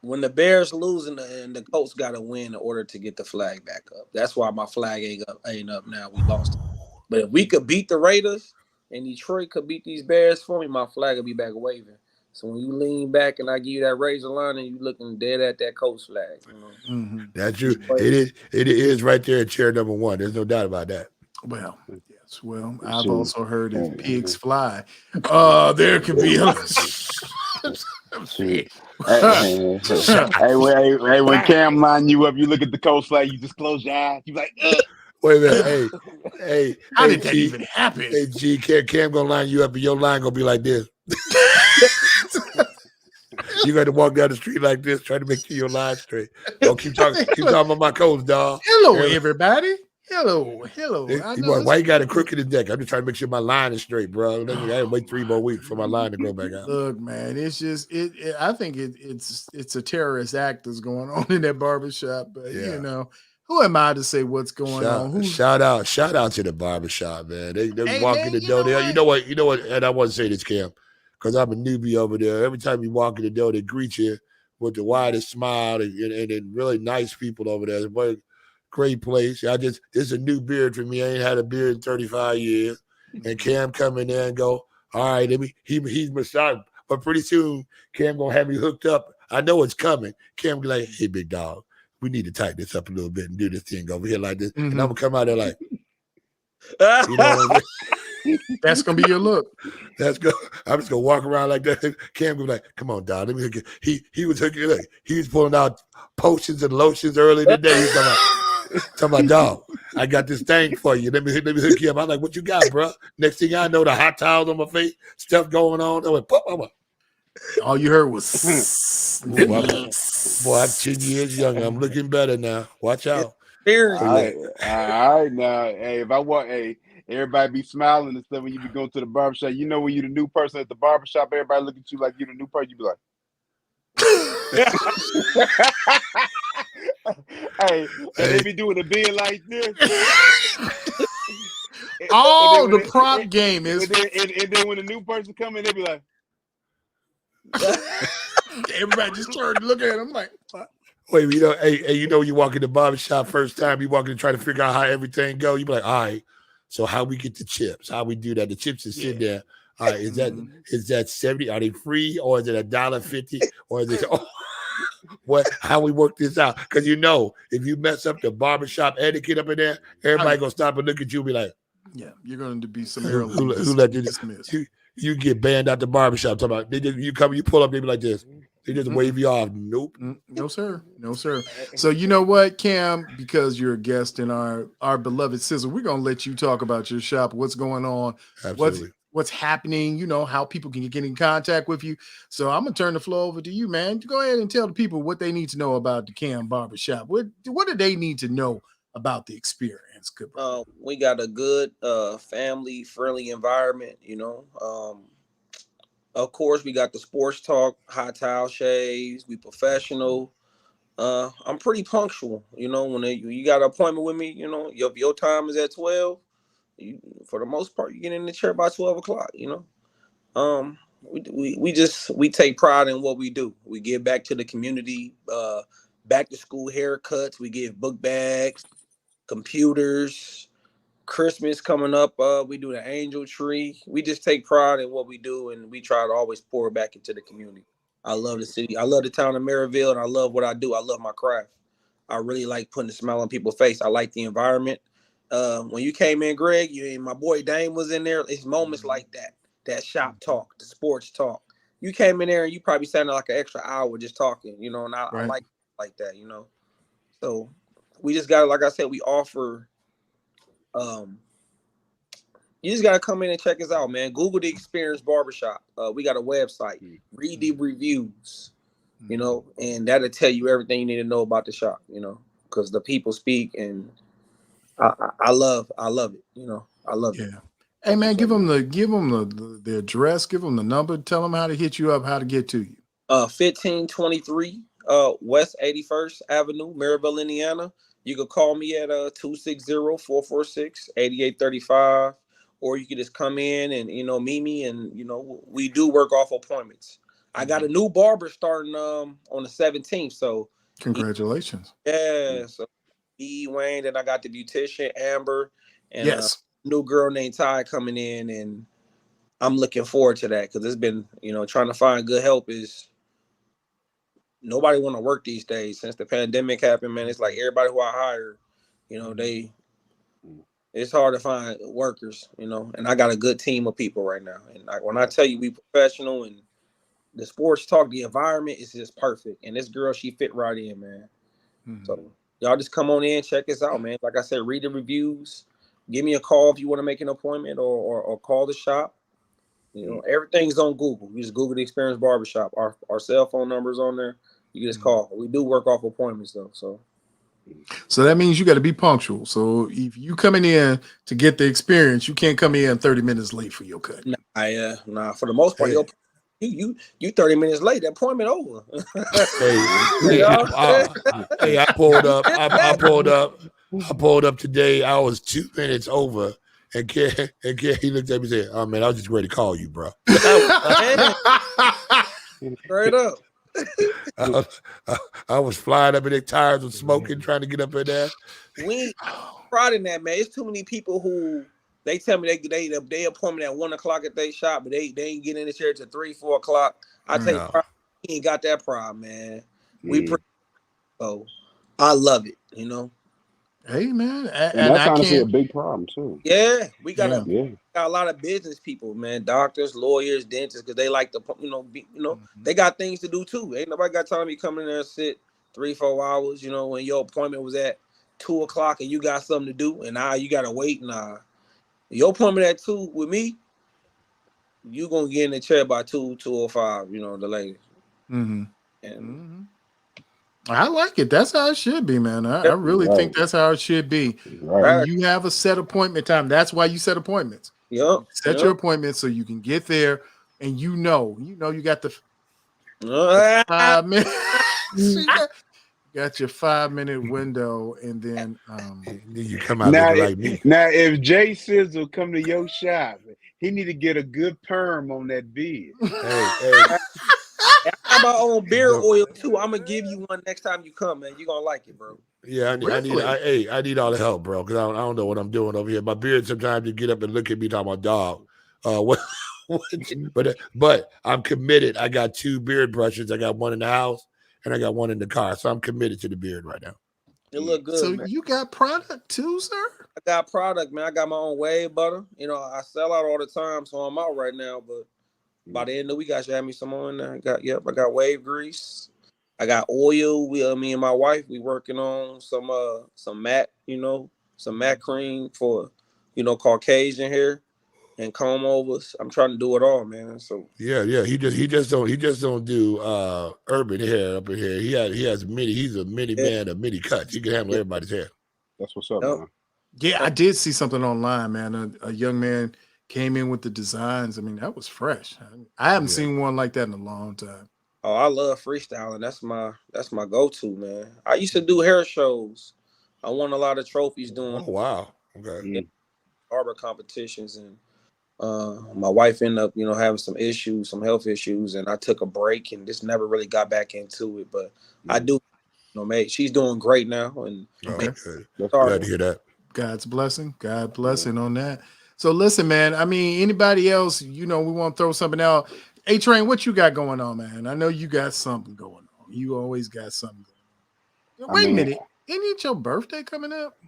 When the Bears lose and the Colts got to win in order to get the flag back up. That's why my flag ain't up now. We lost it. But if we could beat the Raiders and Detroit could beat these Bears for me, my flag will be back waving. So when you lean back and I give you that razor line and you looking dead at that Colts flag. You know? That's true. It is right there at chair number 1. There's no doubt about that. Well, yes. Well, I've also heard if pigs fly, there could be a Hey, when Cam line you up, you look at the Colts flag, you just close your eyes. You like, ugh. Wait a minute. Hey. How did that even happen? Hey, G, Cam gonna line you up and your line gonna be like this. You got to walk down the street like this, trying to make sure your line straight. Don't keep talking about my coach, dog. Hello, everybody. Hello. Why you got a crooked in deck? I'm just trying to make sure my line is straight, bro. I gotta wait 3 more weeks for my line to go back out. Look, man, it's just I think it's a terrorist act that's going on in that barbershop. But you know, who am I to say what's going on? Shout out to the barbershop, man. They walk in the door there. You know what? And I want to say this, Cam, because I'm a newbie over there. Every time you walk in the door, they greet you with the widest smile and really nice people over there. It's a great place. This is a new beard for me. I ain't had a beard in 35 years. And Cam come in there and go, all right, he's massaged. But pretty soon, Cam gonna have me hooked up. I know it's coming. Cam be like, hey, big dog, we need to tighten this up a little bit and do this thing over here like this. Mm-hmm. And I'm gonna come out there like, you know what I mean? That's gonna be your look. That's good. I'm just gonna walk around like that. Cam gonna be like, "Come on, Don. Let me hook you." He was hooking. Look, he was pulling out potions and lotions early today. He's talking about, dog. I got this thing for you. Let me hook you up. I'm like, "What you got, bro?" Next thing I know, the hot towels on my face, stuff going on. I went, pop. All you heard was, boy, I'm 10 years younger. I'm looking better now. Watch out. All right, now, hey, if I want, everybody be smiling and stuff when you be going to the barbershop. You know when you the new person at the barbershop, everybody look at you like you the new person. You be like, hey, and they be doing a bid like this. The prop game is. And then when the new person come in, they be like, everybody just started looking at him like, what? Wait, you walk in the barbershop first time, you walk in and try to figure out how everything go. You be like, all right, so how we get the chips? How we do that? The chips is sitting there. All right, is that 70? Are they free or is it $1.50? Or is it how we work this out? Because if you mess up the barbershop etiquette up in there, everybody gonna stop and look at you and be like, yeah, you're going to be some who let you dismiss? You get banned out the barbershop. Talking about you pull up, they be like this. They just wave you off. Nope. No, sir. No, sir. So you know what, Cam, because you're a guest in our beloved Sizzle, we're going to let you talk about your shop, what's going on, absolutely, what's happening, how people can get in contact with you. So I'm going to turn the floor over to you, man. Go ahead and tell the people what they need to know about the Cam Barbershop. What do they need to know about the experience? We got a good family-friendly environment, Of course, we got the sports talk, hot towel shaves. We professional. I'm pretty punctual. When you got an appointment with me, your time is at 12. For the most part, you get in the chair by 12 o'clock. We take pride in what we do. We give back to the community. Back to school haircuts. We give book bags, computers. Christmas coming up, we do the angel tree. We just take pride in what we do, and we try to always pour back into the community. I love the city. I love the town of Maryville, and I love what I do. I love my craft. I really like putting a smile on people's face. I like the environment. When you came in, Greg, and my boy Dame was in there. It's moments like that shop talk, the sports talk. You came in there, and you probably sat there like an extra hour just talking, and I like that, So we just got, like I said, we offer. You just gotta come in and check us out, man. Google the Experience Barbershop. We got a website. Read the reviews, and that'll tell you everything you need to know about the shop, because the people speak, and I love it, I love it. Hey man, give them the address, give them the number, tell them how to hit you up, how to get to you. 1523 West 81st Avenue, Maryville, Indiana. You can call me at 260-446-8835, or you can just come in and meet me, and we do work off appointments. I got a new barber starting on the 17th, so congratulations. So Wayne, and I got the beautician Amber, and a new girl named Ty coming in, and I'm looking forward to that because it's been trying to find good help is. Nobody want to work these days since the pandemic happened, man. It's like everybody who I hire, it's hard to find workers, and I got a good team of people right now. And when I tell you we professional and the sports talk, the environment is just perfect. And this girl, she fit right in, man. So y'all just come on in, check us out, man. Like I said, read the reviews. Give me a call if you want to make an appointment or call the shop. Everything's on Google. You just Google the Experience Barbershop. Our cell phone number's on there. You can just call. We do work off appointments though. So that means you got to be punctual. So if you coming in to get the experience, you can't come in 30 minutes late for your cut. Nah. For the most part, you 30 minutes late. That appointment over. I pulled up today. I was 2 minutes over. And he looked at me and said, "Oh man, I was just ready to call you, bro." Straight up. I was flying up in their tires and smoking, trying to get up in there. We pride in that, man. It's too many people who they tell me they appointment at 1 o'clock at their shop, but they ain't getting in the chair till 3, 4 o'clock. I tell you, he ain't got that problem, man. We so I love it. You know. Hey man, and that's honestly a big problem too. Yeah, we got a lot of business people, man, doctors, lawyers, dentists, because they like to, they got things to do too. Ain't nobody got time to be coming in there and sit 3-4 hours. You know, when your appointment was at 2:00 and you got something to do, and now you gotta wait. Your appointment at 2 with me, you gonna get in the chair by 2:05. You know, the latest. Mm-hmm. And I like it. That's how it should be, man. I really think that's how it should be. Right. And you have a set appointment time. That's why you set appointments. Yep. Set your appointments so you can get there, and you got the 5 minutes. Got your 5-minute window, and then you come out like me. Now, if Jay Sizzle come to your shop, he need to get a good perm on that beard. Hey. I got my own beard oil too. I'm gonna give you one next time you come, man. You gonna like it, bro. Yeah, I need all the help, bro, because I don't know what I'm doing over here. My beard, sometimes you get up and look at me talking about dog. But I'm committed. I got 2 beard brushes. I got one in the house and I got one in the car. So I'm committed to the beard right now. It look good. So man. You got product too, sir? I got product, man. I got my own wave butter. You know, I sell out all the time, so I'm out right now. But by the end of the week, I should have me some more in there. I got wave grease. I got oil. Me and my wife, we working on some matte, some matte cream for, Caucasian hair and comb overs. I'm trying to do it all, man. So yeah. He just don't do urban hair up in here. He's a mini man of many cuts. He can handle everybody's hair. That's what's up, man. Yeah, I did see something online, man. A young man came in with the designs. I mean, that was fresh. I haven't seen one like that in a long time. Oh, I love freestyling. That's my go-to, man. I used to do hair shows. I won a lot of trophies doing. Oh wow. Okay. Barber competitions, and my wife ended up, having some health issues, and I took a break and just never really got back into it. But I do, she's doing great now, and glad to hear that. God's blessing. God blessing on that. So listen, man, I mean, anybody else, we want to throw something out. A-Train, what you got going on, man? I know you got something going on. You always got something going on. Wait a minute. Ain't it your birthday coming up?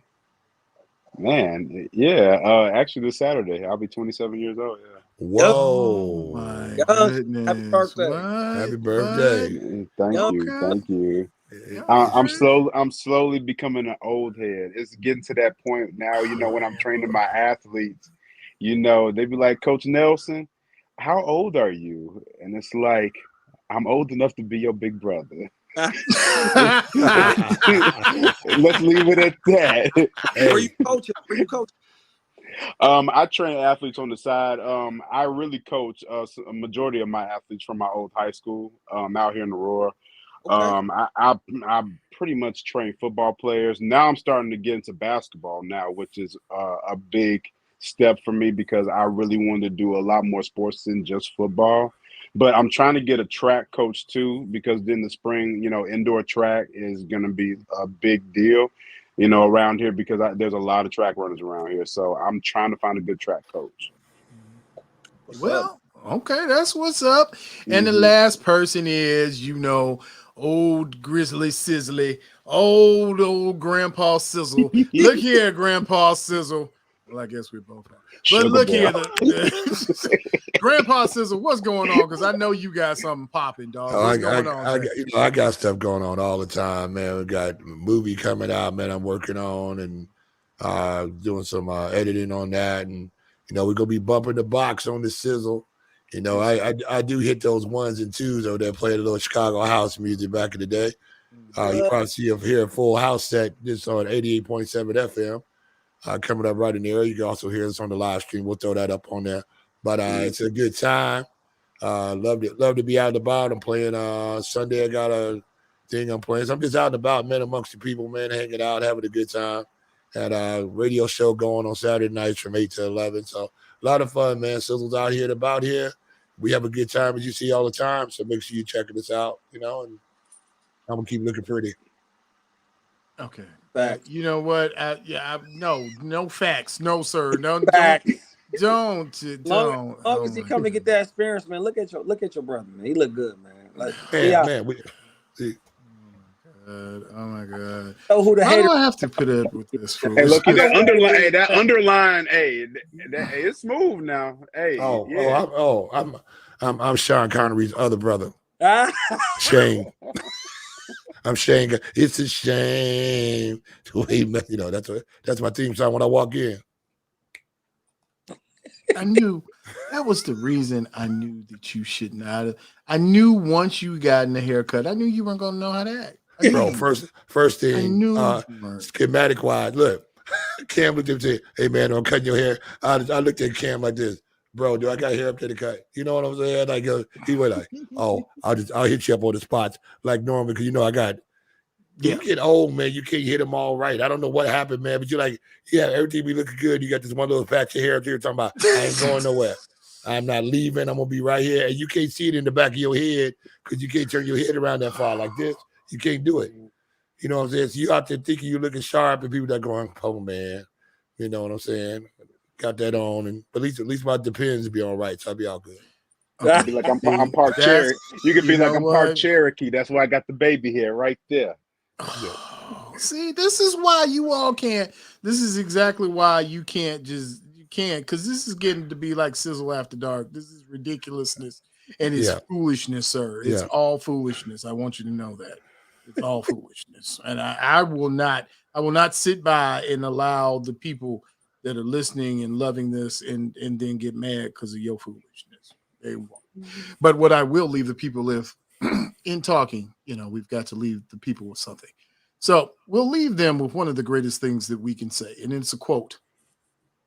Man, yeah. Actually, this Saturday, I'll be 27 years old. Yeah. Whoa. Oh, my goodness. Happy birthday. Happy birthday. Thank you. I'm slowly becoming an old head. It's getting to that point now, when I'm training my athletes, they be like, Coach Nelson, how old are you? And it's like, I'm old enough to be your big brother. Let's leave it at that. Where you coaching? I train athletes on the side. I really coach a majority of my athletes from my old high school out here in Aurora. Okay. I pretty much train football players. Now I'm starting to get into basketball now, which is a big step for me because I really wanted to do a lot more sports than just football. But I'm trying to get a track coach too, because in the spring, indoor track is going to be a big deal, around here because there's a lot of track runners around here. So I'm trying to find a good track coach. Okay, that's what's up. And the last person is, old Grizzly Sizzly, old Grandpa Sizzle. Look here, Grandpa Sizzle. Well, I guess we both are. But look here, Grandpa Sizzle, what's going on? Because I know you got something popping, dog. What's going on? I got stuff going on all the time, man. We got a movie coming out, man. I'm working on and doing some editing on that, and we're gonna be bumping the box on the Sizzle. I do hit those 1s and 2s over there, playing a little Chicago house music back in the day. You probably hear a full house set just on 88.7 FM. Coming up right in there. You can also hear us on the live stream. We'll throw that up on there. But it's a good time. Love to be out and about. I'm playing Sunday. I got a thing I'm playing. So I'm just out and about, man, amongst the people, man, hanging out, having a good time. Had a radio show going on Saturday nights from 8 to 11. So a lot of fun, man. Sizzle's out here and about here. We have a good time, as you see all the time. So make sure you check us out, and I'm going to keep looking pretty. Okay. You know what? No facts. No, sir. No facts. Don't. Long as he come to get that experience, man. Look at your brother, man. He look good, man. Like, man. Oh my god! Know who the Why hater? do I have to put up with this? Fool? Hey, look, that underline, hey, it's smooth now. Hey, I'm Sean Connery's other brother, Ah. Shane. I'm Shane. It's a shame. That's my theme song when I walk in. I knew that was the reason I knew that you should not. I knew once you got in the haircut, I knew you weren't going to know how to act. Bro, first thing, schematic wise, look, Cam looked at me and said, hey, man, I'm cutting your hair. I looked at Cam like this. Bro, do I got hair up to the cut? You know what I'm saying? Like, he went like, oh, I'll hit you up on the spots like normal because, I got – you get old, man. You can't hit them all right. I don't know what happened, man, but you're like, yeah, everything be looking good. You got this one little patch of hair up here talking about, I ain't going nowhere. I'm not leaving. I'm going to be right here. And you can't see it in the back of your head because you can't turn your head around that far like this. You can't do it. You know what I'm saying? So you out there thinking you're looking sharp and people that going, oh, man. You know what I'm saying? Got that on. And at least my depends be all right. So I'll be all good. You can be like, I'm part Cherokee. You can be like, I'm part Cherokee. That's why I got the baby hair right there. Oh, see, this is why you all can't. This is exactly why you can't because this is getting to be like Sizzle After Dark. This is ridiculousness and it's foolishness, sir. It's all foolishness. I want you to know that it's all foolishness, and I will not sit by and allow the people that are listening and loving this and then get mad because of your foolishness. They won't. But what I will leave the people with. In talking, we've got to leave the people with something. So we'll leave them with one of the greatest things that we can say. And it's a quote.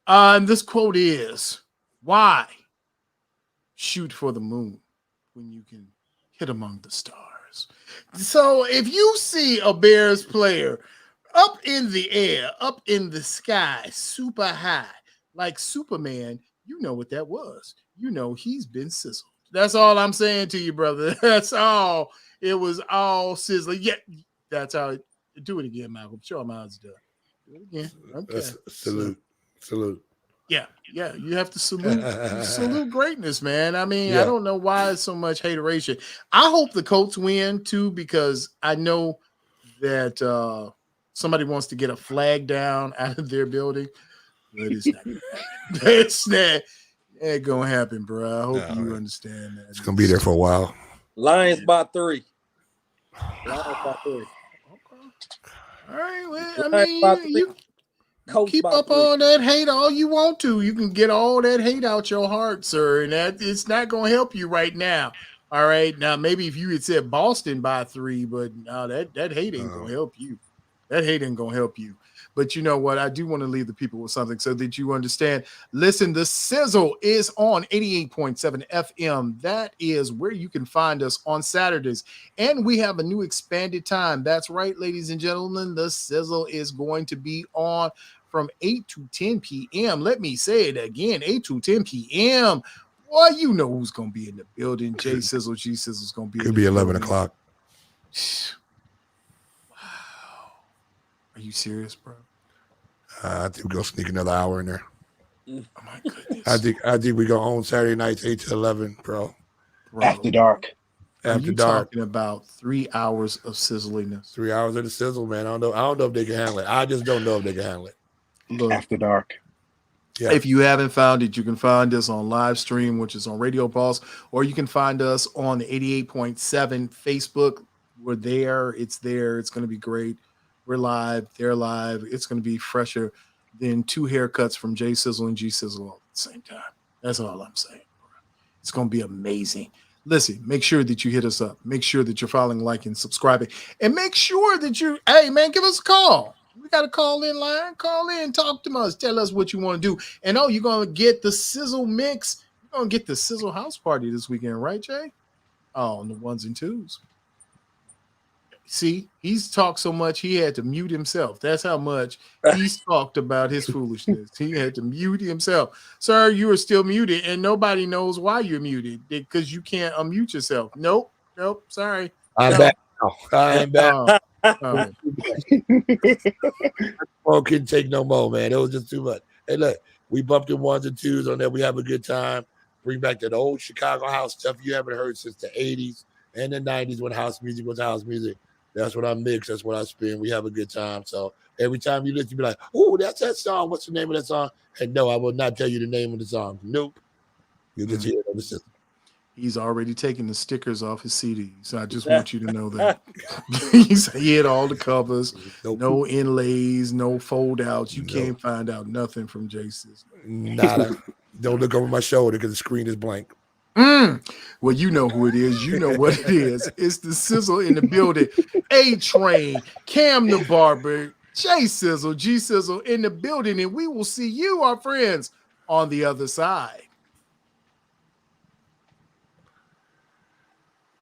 And this quote is, why shoot for the moon when you can hit among the stars? So if you see a Bears player up in the air, up in the sky, super high, like Superman, you know what that was. He's been sizzled. That's all I'm saying to you, brother. That's all. It was all sizzling. Yeah, that's how it. Do it again, Malcolm. Show him how it's done. Do it again. Okay. Salute. Yeah. You have to salute greatness, man. I mean, I don't know why it's so much hateration. I hope the Colts win too, because I know that somebody wants to get a flag down out of their building, but it's not gonna happen. It's not. It ain't gonna happen, bro. I hope you understand that. It's gonna be there for a while. Lions by 3. Lions by 3. Okay. All right. Well, I mean, you keep up 3. all that hate all you want to. You can get all that hate out your heart, sir, and that it's not gonna help you right now. All right. Now, maybe if you had said Boston by 3, but no, that hate ain't gonna help you. That hate ain't gonna help you. But you know what? I do want to leave the people with something so that you understand. Listen, the Sizzle is on 88.7 FM. That is where you can find us on Saturdays. And we have a new expanded time. That's right, ladies and gentlemen. The Sizzle is going to be on from 8 to 10 p.m. Let me say it again, 8 to 10 p.m. Boy, you know who's going to be in the building. J Sizzle, G Sizzle's going to be in the building. Could be 11 o'clock. Are you serious, bro? I think we're gonna sneak another hour in there. Oh my goodness! I think we go on Saturday nights 8 to 11, bro. After dark. After dark. Talking about 3 hours of sizzliness. 3 hours of the sizzle, man. I don't know if they can handle it. I just don't know if they can handle it. Look, After dark. Yeah. If you haven't found it, you can find us on live stream, which is on Radio Pulse, or you can find us on the 88.7 Facebook. We're there. It's there. It's going to be great. We're live. They're live. It's going to be fresher than 2 haircuts from J Sizzle and G Sizzle all at the same time. That's all I'm saying. It's going to be amazing. Listen, make sure that you hit us up. Make sure that you're following, liking, subscribing, and make sure that hey, man, give us a call. We got a call-in line. Call in, talk to us. Tell us what you want to do. And you're going to get the Sizzle mix. You're going to get the Sizzle house party this weekend, right, Jay? Oh, on the 1s and 2s. See, he's talked so much he had to mute himself. That's how much he's talked about his foolishness. He had to mute himself. Sir, you are still muted, and nobody knows why you're muted because you can't unmute yourself. Nope. Sorry. I'm back. I'm back. Oh, couldn't take no more, man. It was just too much. Hey, look, we bumped in 1s and 2s on there. We have a good time. Bring back that old Chicago house stuff you haven't heard since the 80s and the 90s when house music was house music. That's what I mix. That's what I spin. We have a good time. So every time you listen, you be like, oh, that's that song. What's the name of that song? And no, I will not tell you the name of the song. Nope. You just hear it on the system. He's already taken the stickers off his CDs. So I just want you to know that. He had all the covers, no inlays, no fold outs. You can't find out nothing from J Sizzle. Nada. Don't look over my shoulder because the screen is blank. Well, you know who it is. You know what it is. It's the Sizzle in the building. A-Train, Cam the Barber, J Sizzle, G Sizzle in the building. And we will see you, our friends, on the other side.